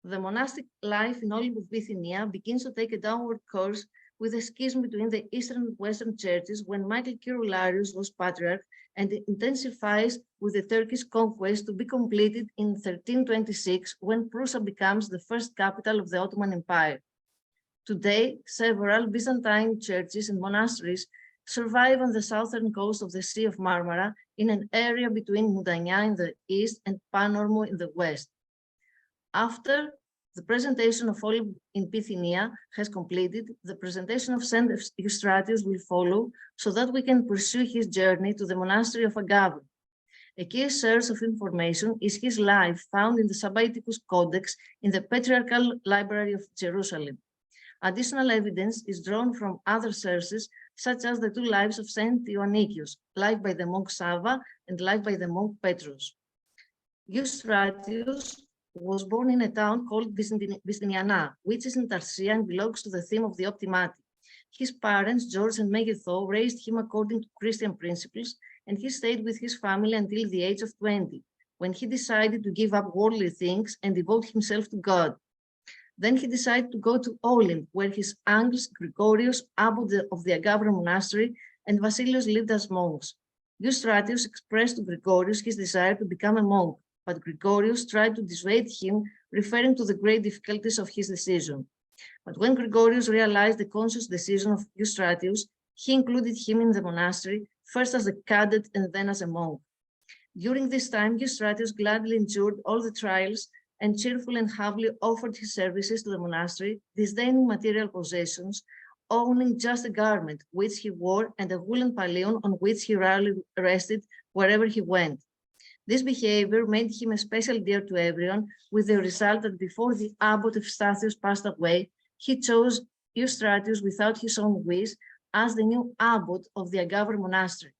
The monastic life in Olymp of Bithynia begins to take a downward course with a schism between the eastern and western churches when Michael Kyrillarius was patriarch, and it intensifies with the Turkish conquest to be completed in 1326 when Prusa becomes the first capital of the Ottoman Empire. Today, several Byzantine churches and monasteries survive on the southern coast of the Sea of Marmara in an area between Moudania in the east and Panormo in the west. After the presentation of Olymp in Bithynia has completed, the presentation of St. Eustratius will follow so that we can pursue his journey to the monastery of Agave. A key source of information is his life found in the Sabbaticus Codex in the Patriarchal Library of Jerusalem. Additional evidence is drawn from other sources, such as the two lives of St. Ioannicius, life by the monk Sava and life by the monk Petrus. Eustratius was born in a town called Bithynia, which is in Tarsia and belongs to the theme of the optimati. His parents, George and Maggie Thaw, raised him according to Christian principles, and he stayed with his family until the age of 20, when he decided to give up worldly things and devote himself to God. Then he decided to go to Olin, where his uncles, Gregorius, abbot of the Agavra monastery, and Vasilios lived as monks. Eustratius expressed to Gregorius his desire to become a monk, but Gregorius tried to dissuade him, referring to the great difficulties of his decision. But when Gregorius realized the conscious decision of Eustratius, he included him in the monastery, first as a cadet and then as a monk. During this time, Eustratius gladly endured all the trials and cheerfully and humbly offered his services to the monastery, disdaining material possessions, owning just a garment which he wore and a woolen pallium on which he rarely rested wherever he went. This behavior made him especially dear to everyone, with the result that before the abbot of Eustathius passed away, he chose Eustratius without his own wish as the new abbot of the Agavra monastery.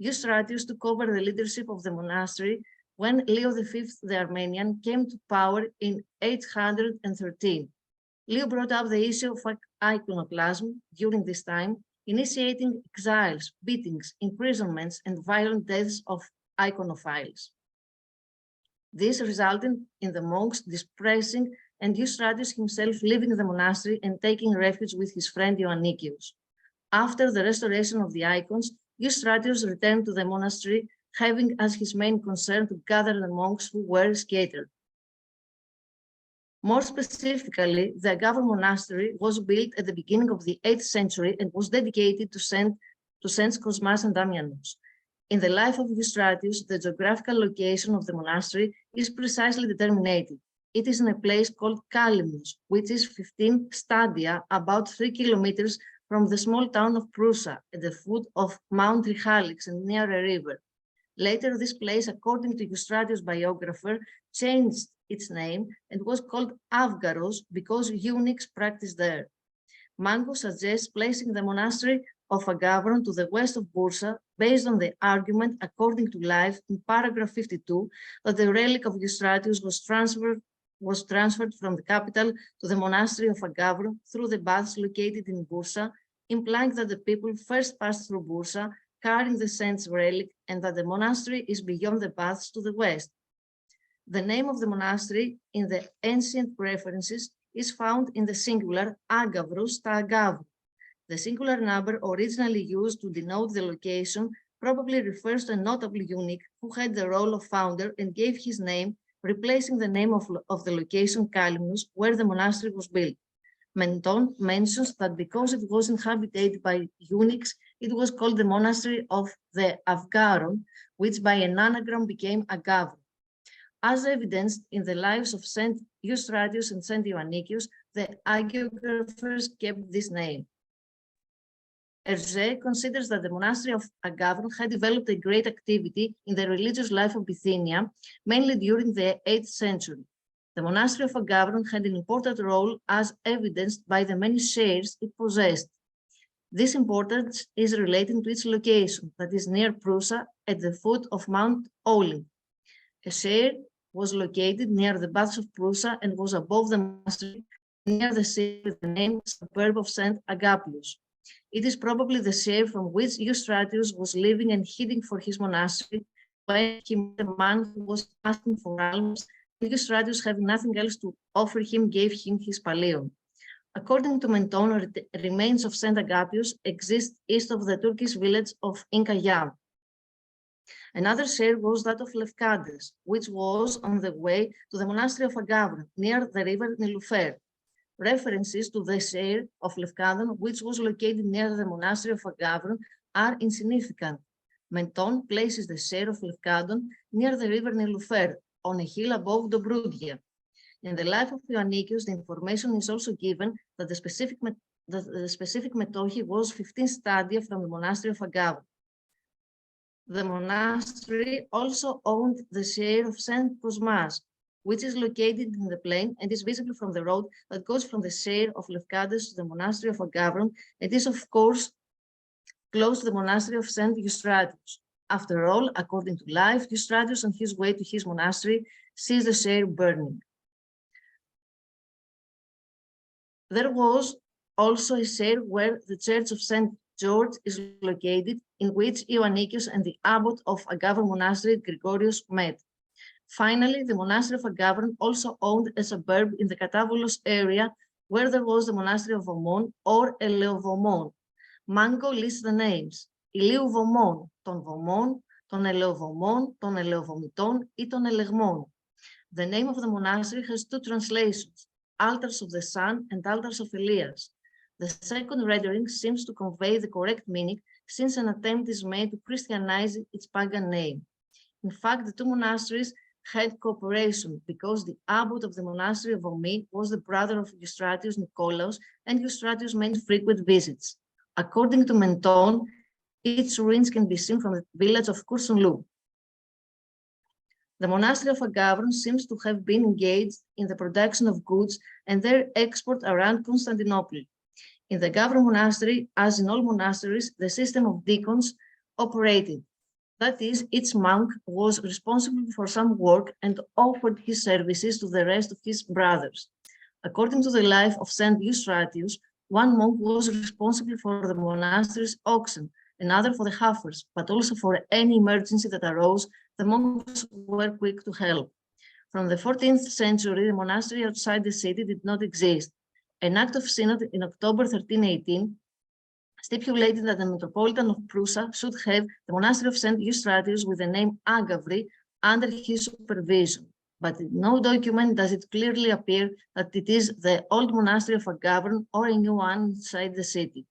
Eustratius took over the leadership of the monastery when Leo V the Armenian came to power in 813. Leo brought up the issue of iconoclasm during this time, initiating exiles, beatings, imprisonments, and violent deaths of iconophiles. This resulted in the monks dispersing and Eustratius himself leaving the monastery and taking refuge with his friend Ioannicius. After the restoration of the icons, Eustratius returned to the monastery, having as his main concern to gather the monks who were scattered. More specifically, the Agavra monastery was built at the beginning of the 8th century and was dedicated to Saints Cosmas and Damianos. In the life of Eustratius, the geographical location of the monastery is precisely determined. It is in a place called Kalymnos, which is 15 stadia, about 3 kilometers from the small town of Prusa, at the foot of Mount Trichalix and near a river. Later, this place, according to Eustratius' biographer, changed its name and was called Avgaros because eunuchs practiced there. Mango suggests placing the monastery of Agavron to the west of Bursa, based on the argument, according to Life, in paragraph 52, that the relic of Eustratius was transferred from the capital to the monastery of Agavron through the baths located in Bursa, implying that the people first passed through Bursa, carrying the saint's relic, and that the monastery is beyond the baths to the west. The name of the monastery in the ancient references is found in the singular Agavros ta Agavru. The singular number originally used to denote the location probably refers to a notable eunuch who had the role of founder and gave his name, replacing the name of the location Kalymnos, where the monastery was built. Menton mentions that because it was inhabited by eunuchs, it was called the monastery of the Avgaron, which by an anagram became Agavron. As evidenced in the lives of Saint Eustratius and Saint Ioannicius, the hagiographers kept this name. Hergé considers that the monastery of Agavron had developed a great activity in the religious life of Bithynia, mainly during the 8th century. The monastery of Agavron had an important role as evidenced by the many shares it possessed. This importance is related to its location, that is near Prusa, at the foot of Mount Olin. A share was located near the baths of Prusa and was above the monastery, near the sea with the name suburb of St. Agapios. It is probably the share from which Eustratius was living and hiding for his monastery when he met a man who was asking for alms, and Eustratius, having nothing else to offer him, gave him his pallium. According to Menton, remains of St. Agapios exist east of the Turkish village of Inkayam. Another share was that of Lefkades, which was on the way to the monastery of Agavron, near the river Niloufer. References to the share of Lefkadon, which was located near the monastery of Agavron, are insignificant. Menton places the share of Lefkadon near the river Niloufer, on a hill above Dobrudia. In the life of Ioannicius, the information is also given that the specific metochi was 15 stadia from the monastery of Agavron. The monastery also owned the share of St. Cosmas, which is located in the plain and is visible from the road that goes from the share of Lefkades to the monastery of Agavron. It is, of course, close to the monastery of St. Eustratius. After all, according to Life, Eustratius on his way to his monastery sees the share burning. There was also a share where the Church of St. George is located, in which Ioannikis and the abbot of Agavron Monastery, Gregorius, met. Finally, the monastery of Agavron also owned a suburb in the Katavolos area where there was the monastery of Vomon or Eleovomon. Mango lists the names: Ηλίου Βομών, των Βομών, των Ελαιοβομών, των Ελαιοβομητών ή των Ελεγμών. The name of the monastery has two translations: altars of the sun and altars of Elias. The second rendering seems to convey the correct meaning, since an attempt is made to Christianize its pagan name. In fact, the two monasteries had cooperation because the abbot of the monastery of Omi was the brother of Eustratius Nicolaus, and Eustratius made frequent visits. According to Menton, its ruins can be seen from the village of Kursunlu. The monastery of Agavron seems to have been engaged in the production of goods and their export around Constantinople. In the Agavron monastery, as in all monasteries, the system of deacons operated. That is, each monk was responsible for some work and offered his services to the rest of his brothers. According to the life of Saint Eustratius, one monk was responsible for the monastery's oxen, another for the heifers, but also for any emergency that arose. The monks were quick to help. From the 14th century, the monastery outside the city did not exist. An act of synod in October 1318 stipulated that the Metropolitan of Prusa should have the monastery of St. Eustratius with the name Agavri under his supervision. But in no document does it clearly appear that it is the old monastery of Agavron or a new one inside the city.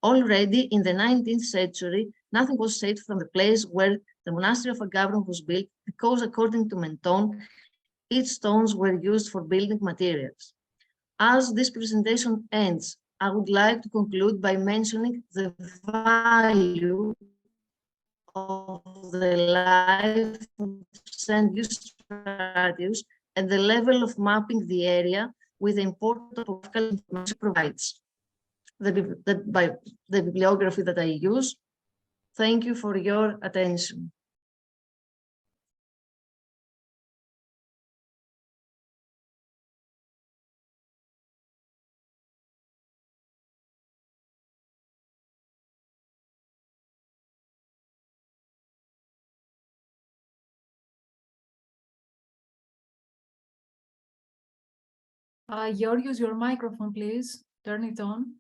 Already in the 19th century, nothing was said from the place where the monastery of Agavron was built, because according to Menton, its stones were used for building materials. As this presentation ends, I would like to conclude by mentioning the value of the life of St. Eustratius and the level of mapping the area with the important topographical information provides. By the bibliography that I use. Thank you for your attention. Georgios, your microphone, please. Turn it on.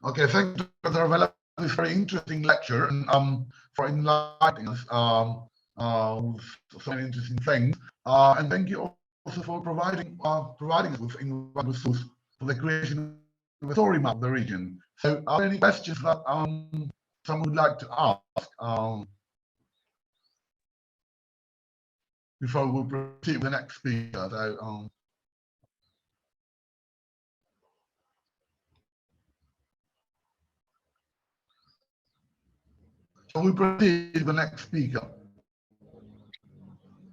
Okay, thank you, Dr. Ravella, for this very interesting lecture and for enlightening us with so many interesting things. And thank you also for providing us with invaluable source for the creation of a story map of the region. So, are there any questions that someone would like to ask before we proceed with the next speaker? So, shall we proceed with the next speaker?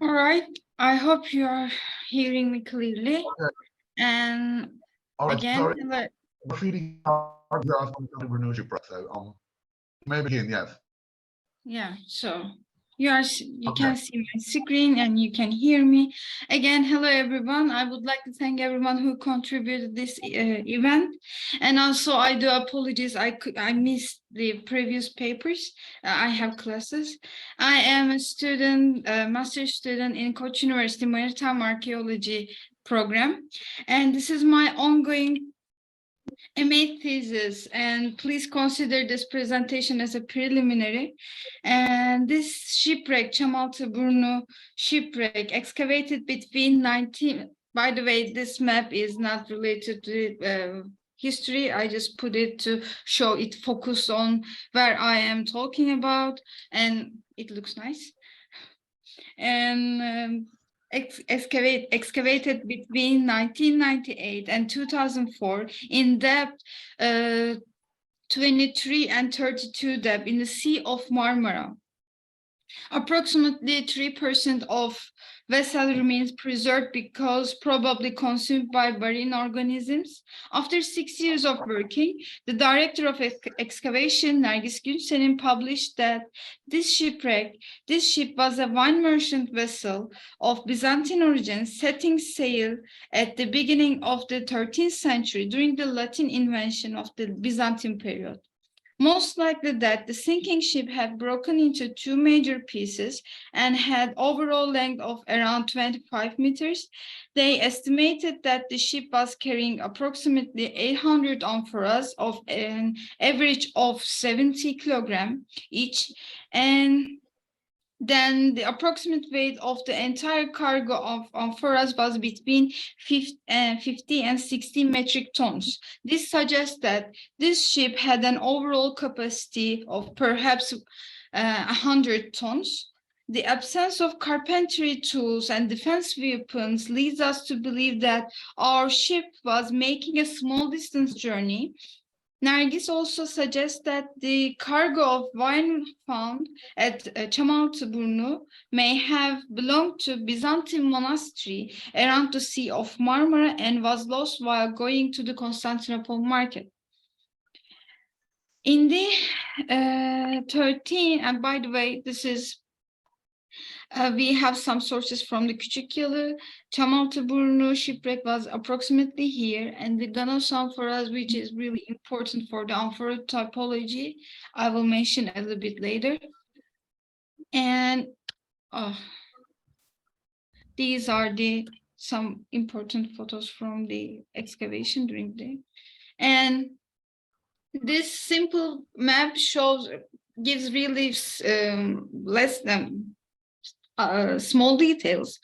All right. I hope you are hearing me clearly. Okay. And All right, again, sorry. We're feeding our so may begin, yes. yeah, so you can see my screen and you can hear me. Again, hello everyone. I would like to thank everyone who contributed this event. And also I do apologize, I missed the previous papers. I have classes. I am a student, master's student in Koç University Maritime Archaeology program. And this is my ongoing MA thesis, and please consider this presentation as a preliminary. And this shipwreck, Çamaltıburnu shipwreck, excavated between 19, by the way, this map is not related to history. I just put it to show it focus on where I am talking about, and it looks nice. And excavated between 1998 and 2004 in depth 23 and 32 depth in the Sea of Marmara. Approximately 3% of vessel remains preserved because probably consumed by marine organisms. After 6 years of working, the director of excavation, Nergis Günsel'in, published that this ship was a wine merchant vessel of Byzantine origin, setting sail at the beginning of the 13th century during the Latin invention of the Byzantine period. Most likely that the sinking ship had broken into 2 major pieces and had overall length of around 25 meters. They estimated that the ship was carrying approximately 800 amphoras of an average of 70 kilograms each, and then the approximate weight of the entire cargo of amphoras was between 50 and 60 metric tons. This suggests that this ship had an overall capacity of perhaps 100 tons. The absence of carpentry tools and defense weapons leads us to believe that our ship was making a small distance journey. Nergis also suggests that the cargo of wine found at Çamaltıburnu may have belonged to Byzantine monastery around the Sea of Marmara and was lost while going to the Constantinople market. In the 13, and by the way, this is we have some sources from the Küçük Yalı. Çamaltıburnu shipwreck was approximately here, and the Ganos amphoras, which is really important for the amphora typology, I will mention a little bit later. And these are some important photos from the excavation during the day. And this simple map gives really less than small details,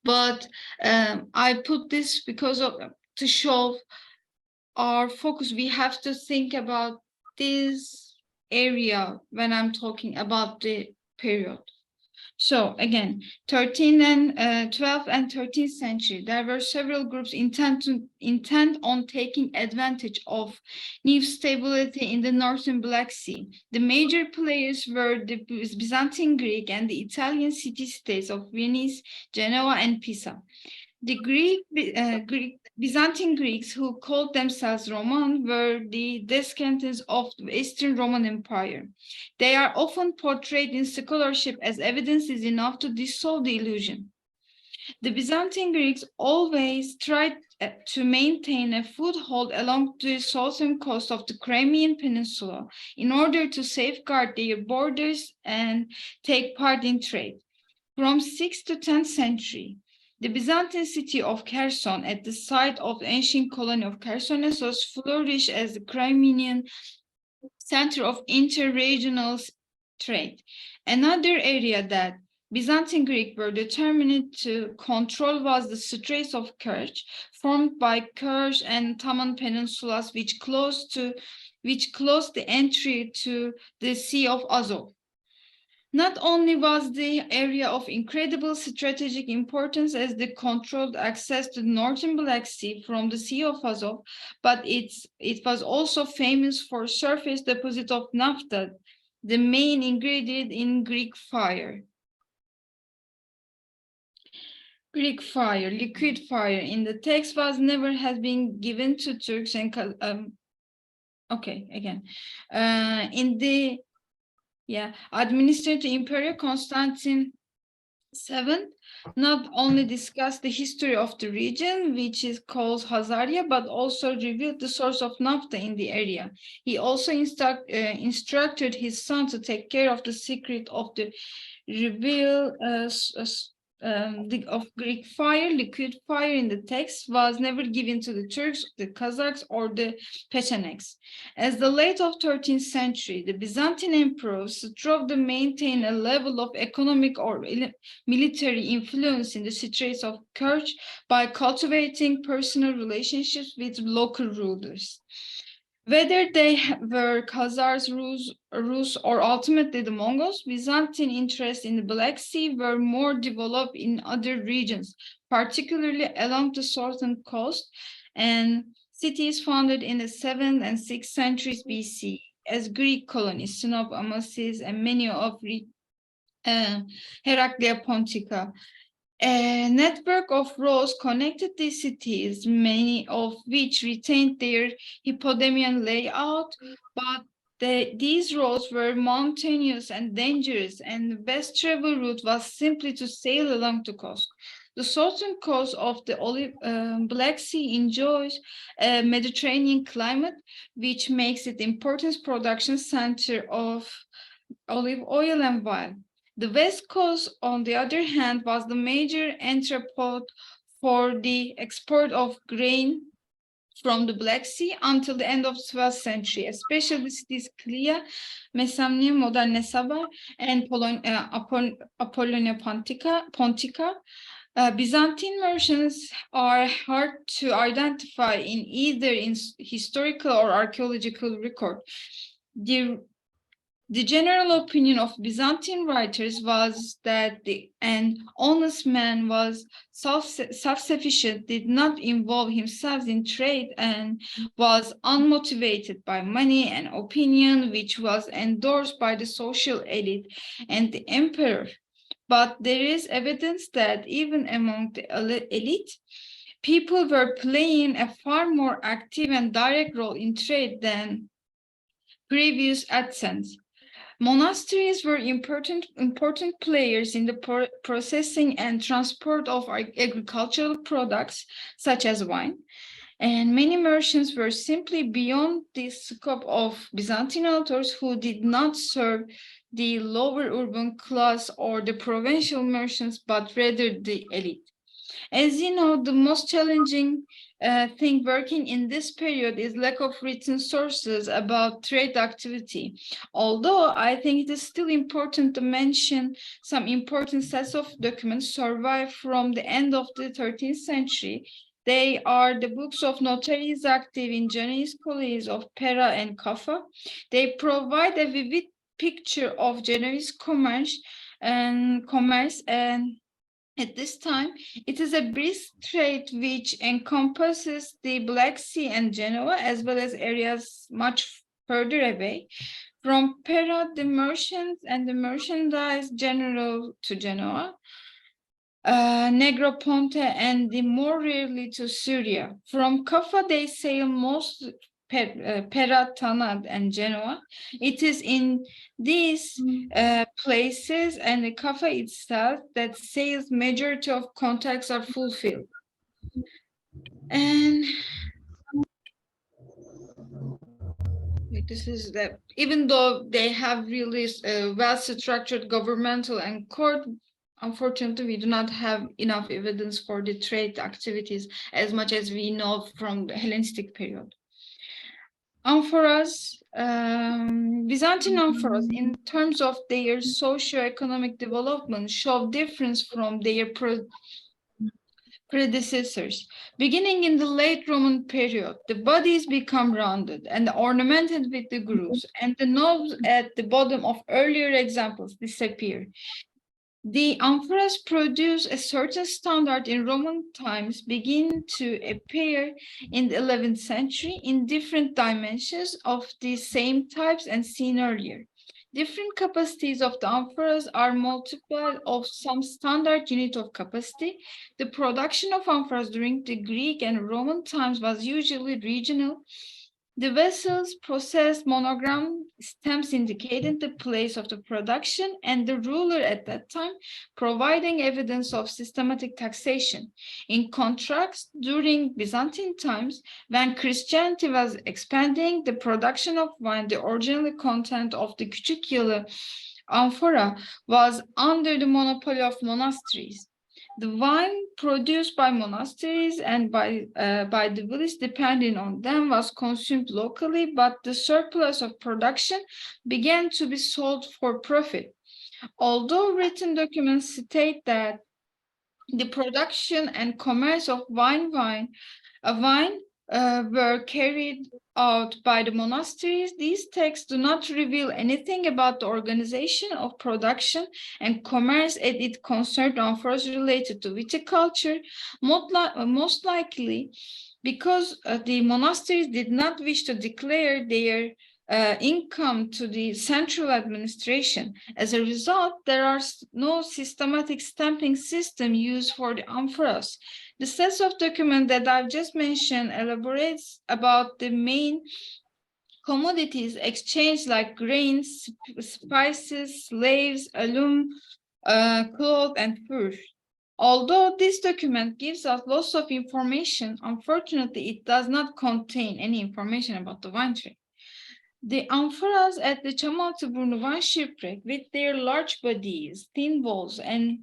but I put this because to show our focus. We have to think about this area when I'm talking about the period. So again, 12th and 13th century, there were several groups intent on taking advantage of new stability in the northern Black Sea. The major players were the Byzantine Greek and the Italian city-states of Venice, Genoa, and Pisa. The Byzantine Greeks, who called themselves Roman, were the descendants of the Eastern Roman Empire. They are often portrayed in scholarship as evidence is enough to dissolve the illusion. The Byzantine Greeks always tried to maintain a foothold along the southern coast of the Crimean Peninsula in order to safeguard their borders and take part in trade. From 6th to 10th century, the Byzantine city of Kherson, at the site of the ancient colony of Chersonesos, flourished as the Crimean center of inter-regional trade. Another area that Byzantine Greeks were determined to control was the Straits of Kerch, formed by Kerch and Taman peninsulas, which closed the entry to the Sea of Azov. Not only was the area of incredible strategic importance as the controlled access to the northern Black Sea from the Sea of Azov, but it was also famous for surface deposit of naphtha, the main ingredient in Greek fire. Greek fire, liquid fire in the text has never been given to Turks and in the administered Emperor Constantine VII not only discussed the history of the region, which is called Hazaria, but also revealed the source of naphtha in the area. He also instructed his son to take care of the secret of the reveal of Greek fire. Liquid fire in the text was never given to the Turks, the Kazakhs, or the Pechenegs. As the late of 13th century, the Byzantine emperors strove to maintain a level of economic or military influence in the Straits of Kerch by cultivating personal relationships with local rulers. Whether they were Khazars, Rus, or ultimately the Mongols, Byzantine interests in the Black Sea were more developed in other regions, particularly along the southern coast, and cities founded in the 7th and 6th centuries BC as Greek colonies, Sinop, Amasis, and many of Heraclea Pontica. A network of roads connected these cities, many of which retained their Hippodamian layout, but these roads were mountainous and dangerous, and the best travel route was simply to sail along the coast. The southern coast of the Black Sea enjoys a Mediterranean climate, which makes it important production center of olive oil and wine. The west coast, on the other hand, was the major entrepot for the export of grain from the Black Sea until the end of the 12th century, especially cities Clia, Messamnia, modern Nesabar, and Apollonia Pontica. Byzantine merchants are hard to identify in either historical or archaeological record. The general opinion of Byzantine writers was that an honest man was self-sufficient, did not involve himself in trade, and was unmotivated by money, an opinion which was endorsed by the social elite and the emperor. But there is evidence that even among the elite, people were playing a far more active and direct role in trade than previous ascents. Monasteries were important players in the processing and transport of agricultural products, such as wine, and many merchants were simply beyond the scope of Byzantine authors who did not serve the lower urban class or the provincial merchants, but rather the elite. As you know, the most challenging thing working in this period is lack of written sources about trade activity. Although I think it is still important to mention some important sets of documents survived from the end of the 13th century. They are the books of notaries active in Genoese colonies of Pera and Kaffa. They provide a vivid picture of Genoese commerce and at this time, it is a brisk trade which encompasses the Black Sea and Genoa, as well as areas much further away. From Pera, the merchants and the merchandise general to Genoa, Negroponte, and the more rarely to Syria. From Kaffa, they sail most Pera, Tanad, and Genoa. It is in these places and the Kaffa itself that sales majority of contacts are fulfilled. And this is that even though they have really well-structured governmental and court, unfortunately, we do not have enough evidence for the trade activities as much as we know from the Hellenistic period. Amphoras, Byzantine amphoras, in terms of their socio-economic development, show difference from their predecessors. Beginning in the late Roman period, the bodies become rounded and ornamented with the grooves, and the knobs at the bottom of earlier examples disappear. The amphoras produce a certain standard in Roman times begin to appear in the 11th century in different dimensions of the same types and seen earlier. Different capacities of the amphoras are multiplied of some standard unit of capacity. The production of amphoras during the Greek and Roman times was usually regional. The vessels possessed monogram stamps indicating the place of the production and the ruler at that time, providing evidence of systematic taxation. In contrast, during Byzantine times, when Christianity was expanding the production of wine, the original content of the Küçük Yalı amphora was under the monopoly of monasteries. The wine produced by monasteries and by the village depending on them was consumed locally, but the surplus of production began to be sold for profit. Although written documents state that the production and commerce of wine were carried out by the monasteries, these texts do not reveal anything about the organization of production and commerce as it concerned amphoras related to viticulture, most likely because the monasteries did not wish to declare their income to the central administration. As a result, there are no systematic stamping system used for the amphoras. The sets of documents that I've just mentioned elaborates about the main commodities exchanged like grains, spices, slaves, alum, cloth, and fur. Although this document gives us lots of information, unfortunately, it does not contain any information about the wine trade. The amphoras at the Çamaltıburnu wine shipwreck, with their large bodies, thin walls, and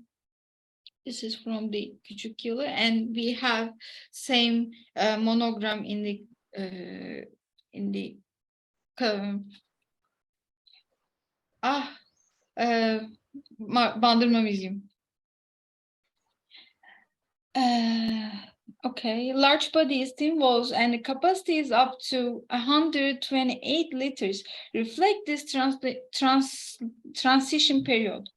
this is from the Küçük Yılı, and we have same monogram in the Bandırma Museum. Okay, large bodies, thin walls, and the capacity is up to 128 liters, reflect this transition period.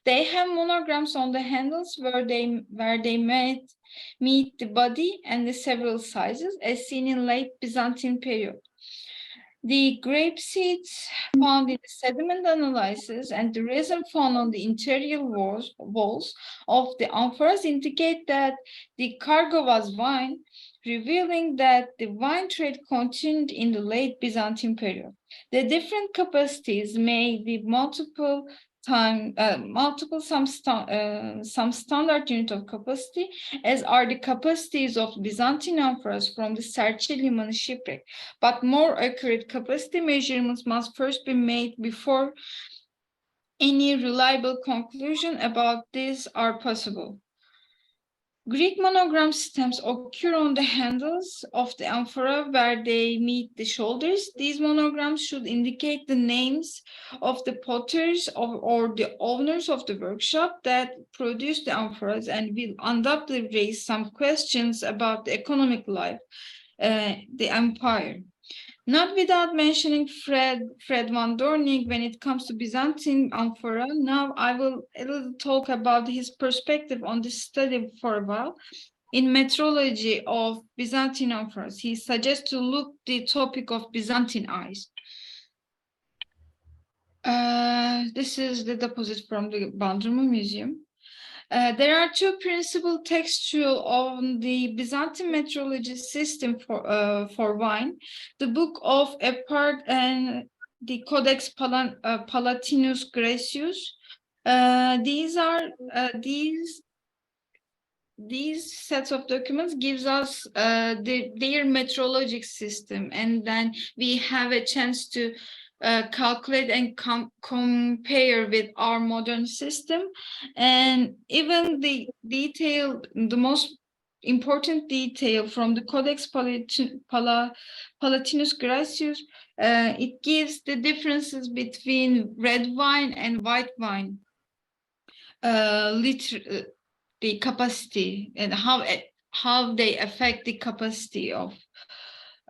They have monograms on the handles where they meet the body and the several sizes, as seen in late Byzantine period. The grape seeds found in the sediment analysis and the resin found on the interior walls of the amphoras indicate that the cargo was wine, revealing that the wine trade continued in the late Byzantine period. The different capacities may be some standard unit of capacity, as are the capacities of Byzantine amphoras from the Serçe Limanı shipwreck. But more accurate capacity measurements must first be made before any reliable conclusion about this are possible. Greek monogram stamps occur on the handles of the amphora where they meet the shoulders. These monograms should indicate the names of the potters or the owners of the workshop that produced the amphoras, and will undoubtedly raise some questions about the economic life, the empire. Not without mentioning Fred van Doornik when it comes to Byzantine amphora. Now I will a little talk about his perspective on this study for a while. In metrology of Byzantine amphoras, he suggests to look the topic of Byzantine eyes. This is the deposit from the Bandırma Museum. There are two principal textual on the Byzantine metrology system for wine: the Book of Epart and the Codex Palatinus Graecius. These sets of documents gives us their metrologic system, and then we have a chance to calculate and compare with our modern system. And even the most important detail from the Codex Palatinus Graecius, it gives the differences between red wine and white wine, the capacity, and how they affect the capacity of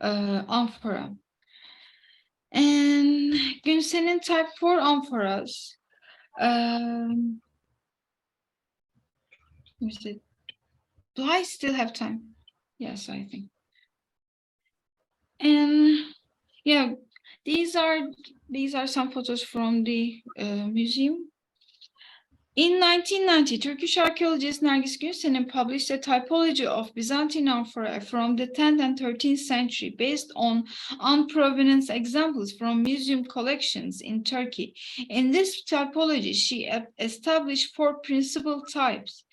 amphora. And Günsel'in type 4 amphoras. Do I still have time? Yes, I think. And yeah, these are some photos from the museum. In 1990, Turkish archaeologist Nergis Günsel'in published a typology of Byzantine amphora from the 10th and 13th century based on unprovenance examples from museum collections in Turkey. In this typology, she established 4 principal types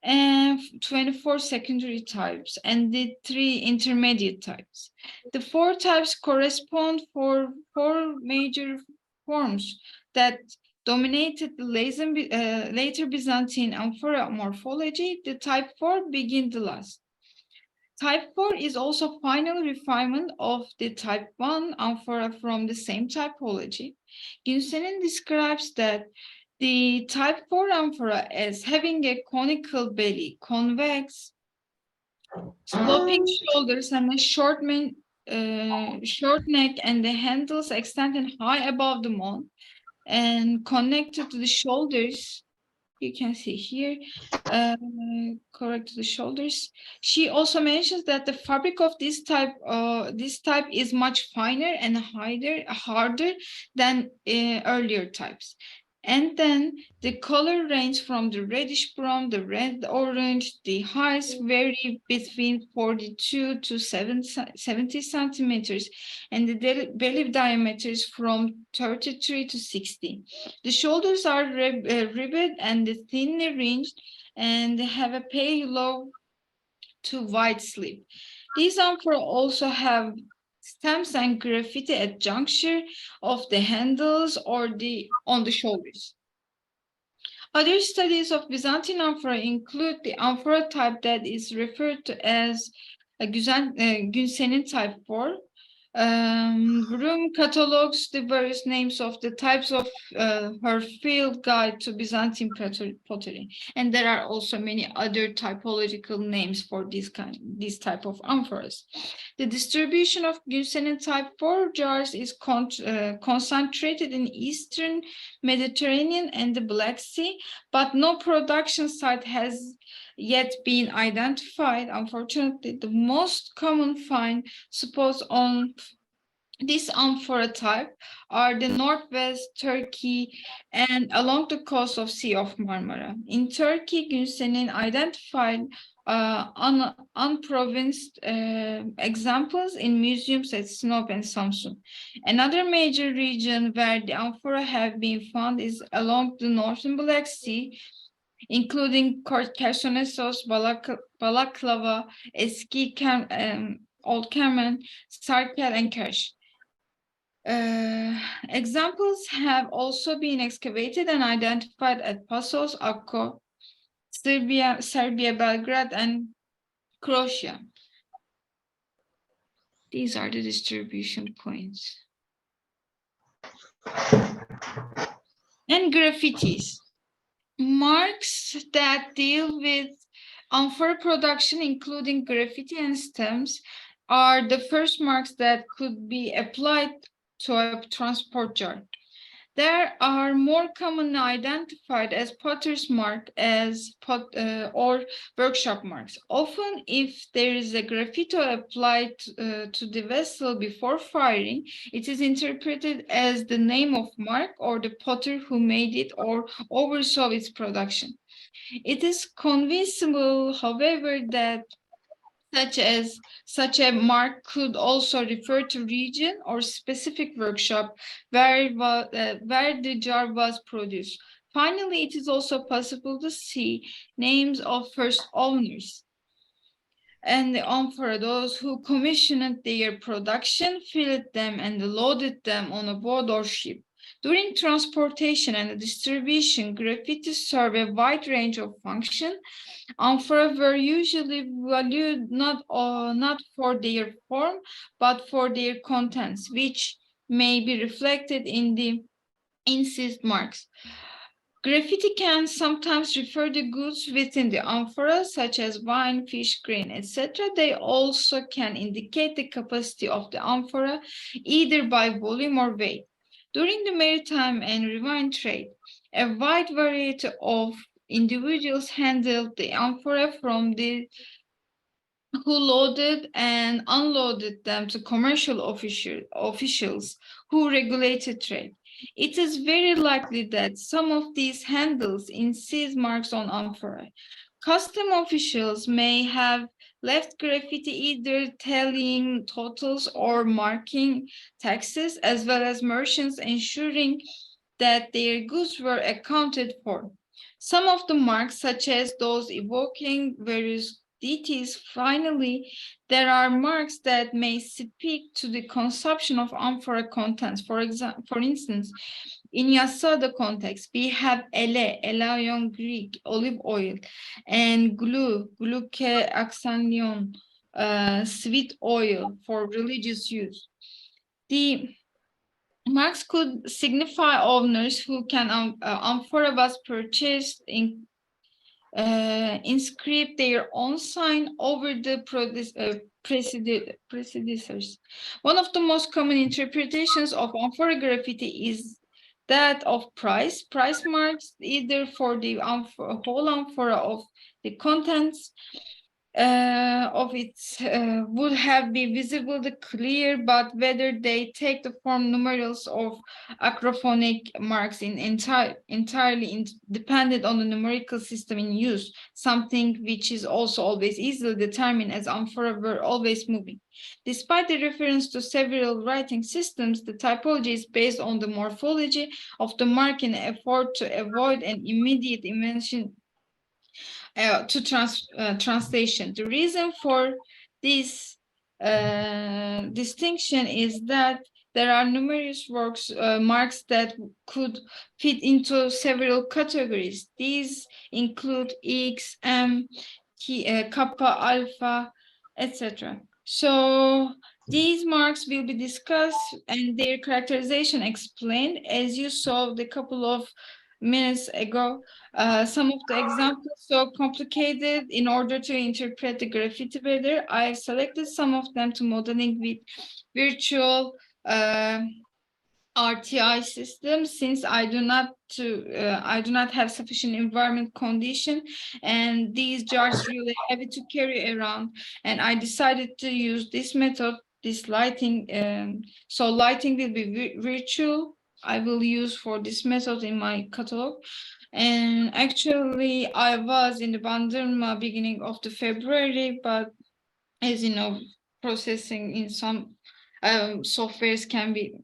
and 24 secondary types and the 3 intermediate types. The 4 types correspond for 4 major forms that dominated the later Byzantine amphora morphology. The type 4 begin the last. Type 4 is also final refinement of the type 1 amphora from the same typology. Günsel'in describes that the type 4 amphora as having a conical belly, convex, sloping shoulders, and a short neck, and the handles extending high above the mouth and connected to the shoulders You can see here, correct to the shoulders. She also mentions that the fabric of this type is much finer and harder than earlier types. And then the color range from the reddish brown, the red orange, the heights vary between 42 to 70 centimeters, and the belly diameters from 33 to 60. The shoulders are ribbed and thinly ringed, and they have a pale yellow to white sleeve. These amphora also have stems and graffiti at juncture of the handles or on the shoulders. Other studies of Byzantine amphora include the amphora type that is referred to as a Günsenin type 4. Broom catalogs the various names of the types of her field guide to Byzantine pottery, and there are also many other typological names for this type of amphoras. The distribution of Günsenin type 4 jars is concentrated in Eastern Mediterranean and the Black Sea, but no production site has yet been identified. Unfortunately, the most common find supposed on this amphora type are the northwest Turkey and along the coast of Sea of Marmara. In Turkey, Günsenin identified unprovinced examples in museums at Sinop and Samsun. Another major region where the amphora have been found is along the northern Black Sea, including Chersonesos, Balaklava, Eski Old Kermen, Sarkel, and Kersh. Examples have also been excavated and identified at Pasos, Akko, Serbia, Belgrade, and Croatia. These are the distribution points. And graffitis. Marks that deal with amphora production, including graffiti and stems, are the first marks that could be applied to a transport jar. There are more commonly identified as potter's mark or workshop marks. Often, if there is a graffiti applied to the vessel before firing, it is interpreted as the name of mark or the potter who made it or oversaw its production. It is conceivable, however, that such a mark could also refer to region or specific workshop where the jar was produced. Finally, it is also possible to see names of first owners and the amphora, those who commissioned their production, filled them, and loaded them on a boat or ship. During transportation and distribution, graffiti serve a wide range of functions. Amphora were usually valued not for their form, but for their contents, which may be reflected in the incised marks. Graffiti can sometimes refer to goods within the amphora, such as wine, fish, grain, etc. They also can indicate the capacity of the amphora, either by volume or weight. During the maritime and refined trade, a wide variety of individuals handled the amphora, from the who loaded and unloaded them to commercial officials who regulated trade. It is very likely that some of these handles incise marks on amphora. Custom officials may have left graffiti either tallying totals or marking taxes, as well as merchants ensuring that their goods were accounted for. Some of the marks, such as those evoking various deities, finally, there are marks that may speak to the consumption of amphora contents. For instance, in Yasada context, we have elaion Greek, olive oil, and gluke axanion, sweet oil for religious use. The marks could signify owners who can amphora was purchased in inscribe their own sign over the predecessors. One of the most common interpretations of amphora graffiti is that of price marks, either for the whole amphora of the contents of it would have been visible clear, but whether they take the form numerals of acrophonic marks entirely dependent on the numerical system in use, something which is also always easily determined as amphora were always moving. Despite the reference to several writing systems, the typology is based on the morphology of the mark in an effort to avoid an immediate invention translation. The reason for this distinction is that there are numerous marks that could fit into several categories. These include X, M, Kappa, Alpha, etc. So these marks will be discussed and their characterization explained. As you saw a couple of minutes ago, some of the examples so complicated in order to interpret the graffiti better. I selected some of them to modeling with virtual RTI system, since I do not have sufficient environment condition, and these jars really heavy to carry around, and I decided to use this method, this lighting. So lighting will be virtual. I will use for this method in my catalog. And actually I was in the Bandırma beginning of the February, but as you know, processing in some softwares can be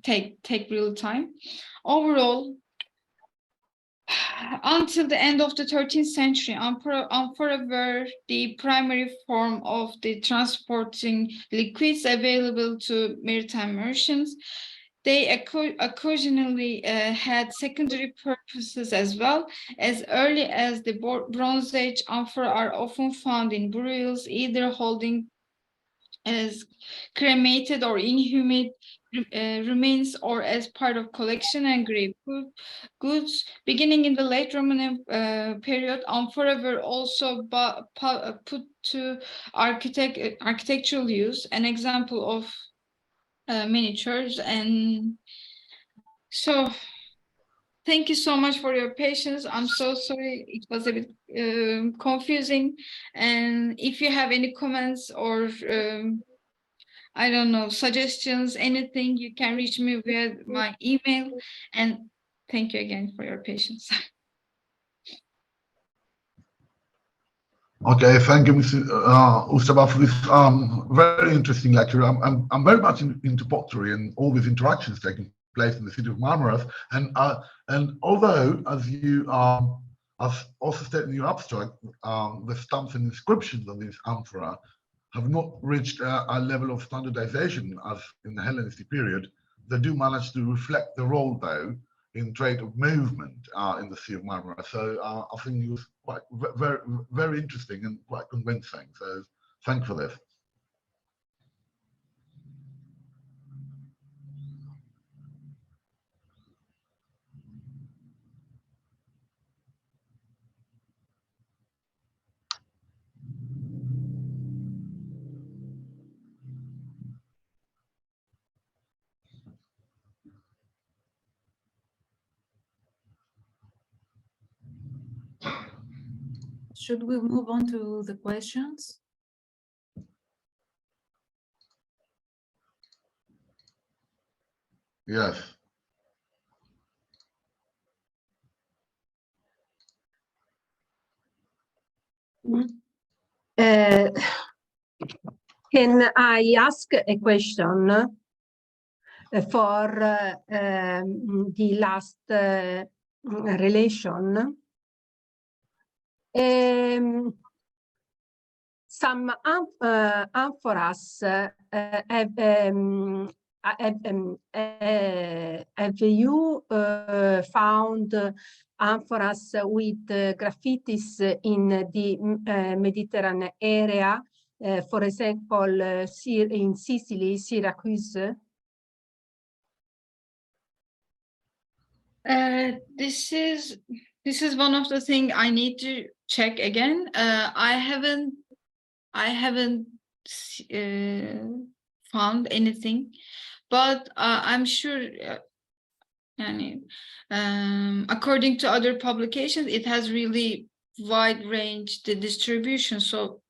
take real time. Overall, until the end of the 13th century, amphora were the primary form of the transporting liquids available to maritime merchants. They occasionally had secondary purposes as well. As early as the Bronze Age, amphora are often found in burials, either holding as cremated or inhumed remains, or as part of collection and grave goods. Beginning in the late Roman period, amphora were also put to architectural use, an example of miniatures. And so thank you so much for your patience. I'm so sorry it was a bit confusing, and if you have any comments or I don't know, suggestions, anything, you can reach me via my email. And thank you again for your patience. Okay, thank you, Mr. Ustaba, for this very interesting lecture. I'm very much into pottery and all these interactions taking place in the city of Marmaras. And although, as you as also stated in your abstract, the stamps and inscriptions on these amphora have not reached a level of standardization as in the Hellenistic period, they do manage to reflect the role, though, in trade of movement in the Sea of Marmara. So I think it was quite very, very interesting and quite convincing. So thanks for this. Should we move on to the questions? Yes. Can I ask a question for the last relation? Some amphoras have you found amphoras with graffitis in the Mediterranean area, for example, in Sicily, Syracuse? This is one of the things I need to check again. I haven't found anything, but I'm sure Yani, according to other publications, it has really wide range the distribution. So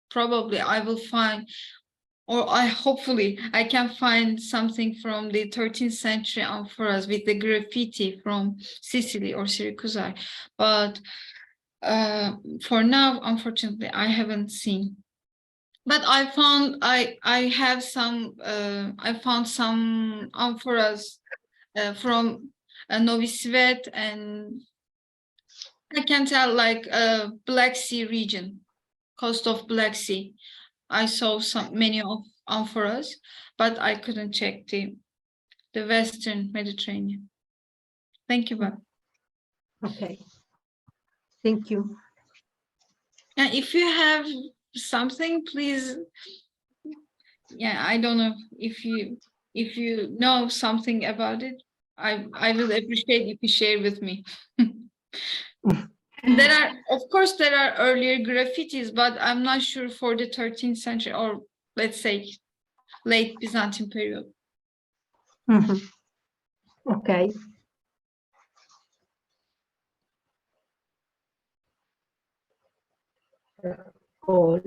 probably I will find, or hopefully I can find something from the 13th century amphoras with the graffiti from Sicily or Syracuse. But for now, unfortunately, I haven't seen. But I found I found some amphoras from Novi Svet, and I can tell like Black Sea region, coast of Black Sea. I saw many of amphoras, but I couldn't check the Western Mediterranean. Thank you, Bob. Okay. Thank you. And if you have something, please. Yeah, I don't know if you know something about it. I will appreciate if you share with me. There are, of course, there are earlier graffitis, but I'm not sure for the 13th century or let's say late Byzantine period. Okay. All.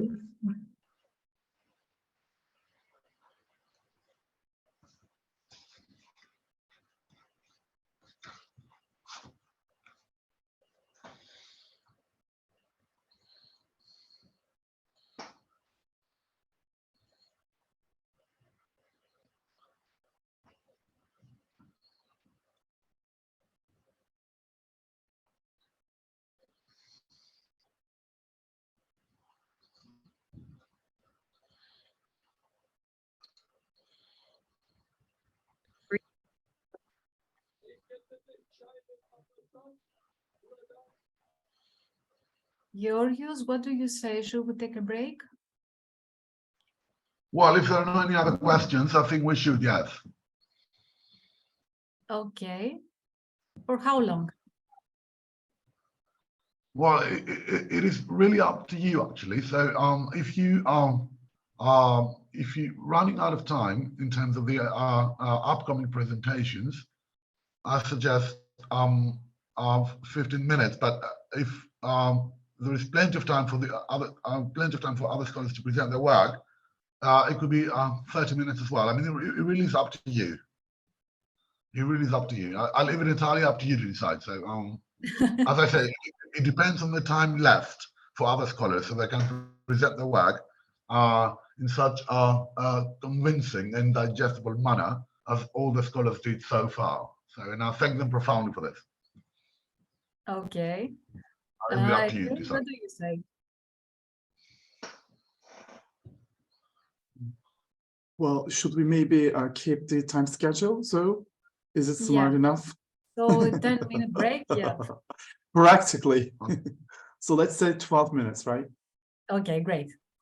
Georgios, what do you say? Should we take a break? Well, if there are no any other questions, I think we should, yes. Okay. For how long? Well, it is really up to you, actually. So if you running out of time in terms of the upcoming presentations, I suggest 15 minutes. But if there is plenty of time for other scholars to present their work, it could be 30 minutes as well. I mean, it really is up to you. It really is up to you. I leave it entirely up to you to decide. So, as I say, it depends on the time left for other scholars so they can present their work in such a convincing and digestible manner as all the scholars did so far. So, and I thank them profoundly for this. Okay. I leave it up to you to What decide. do you say? Well, should we maybe keep the time schedule? So is it smart Yeah. enough? So 10-minute break, yeah. Practically. So let's say 12 minutes, right? Okay, great.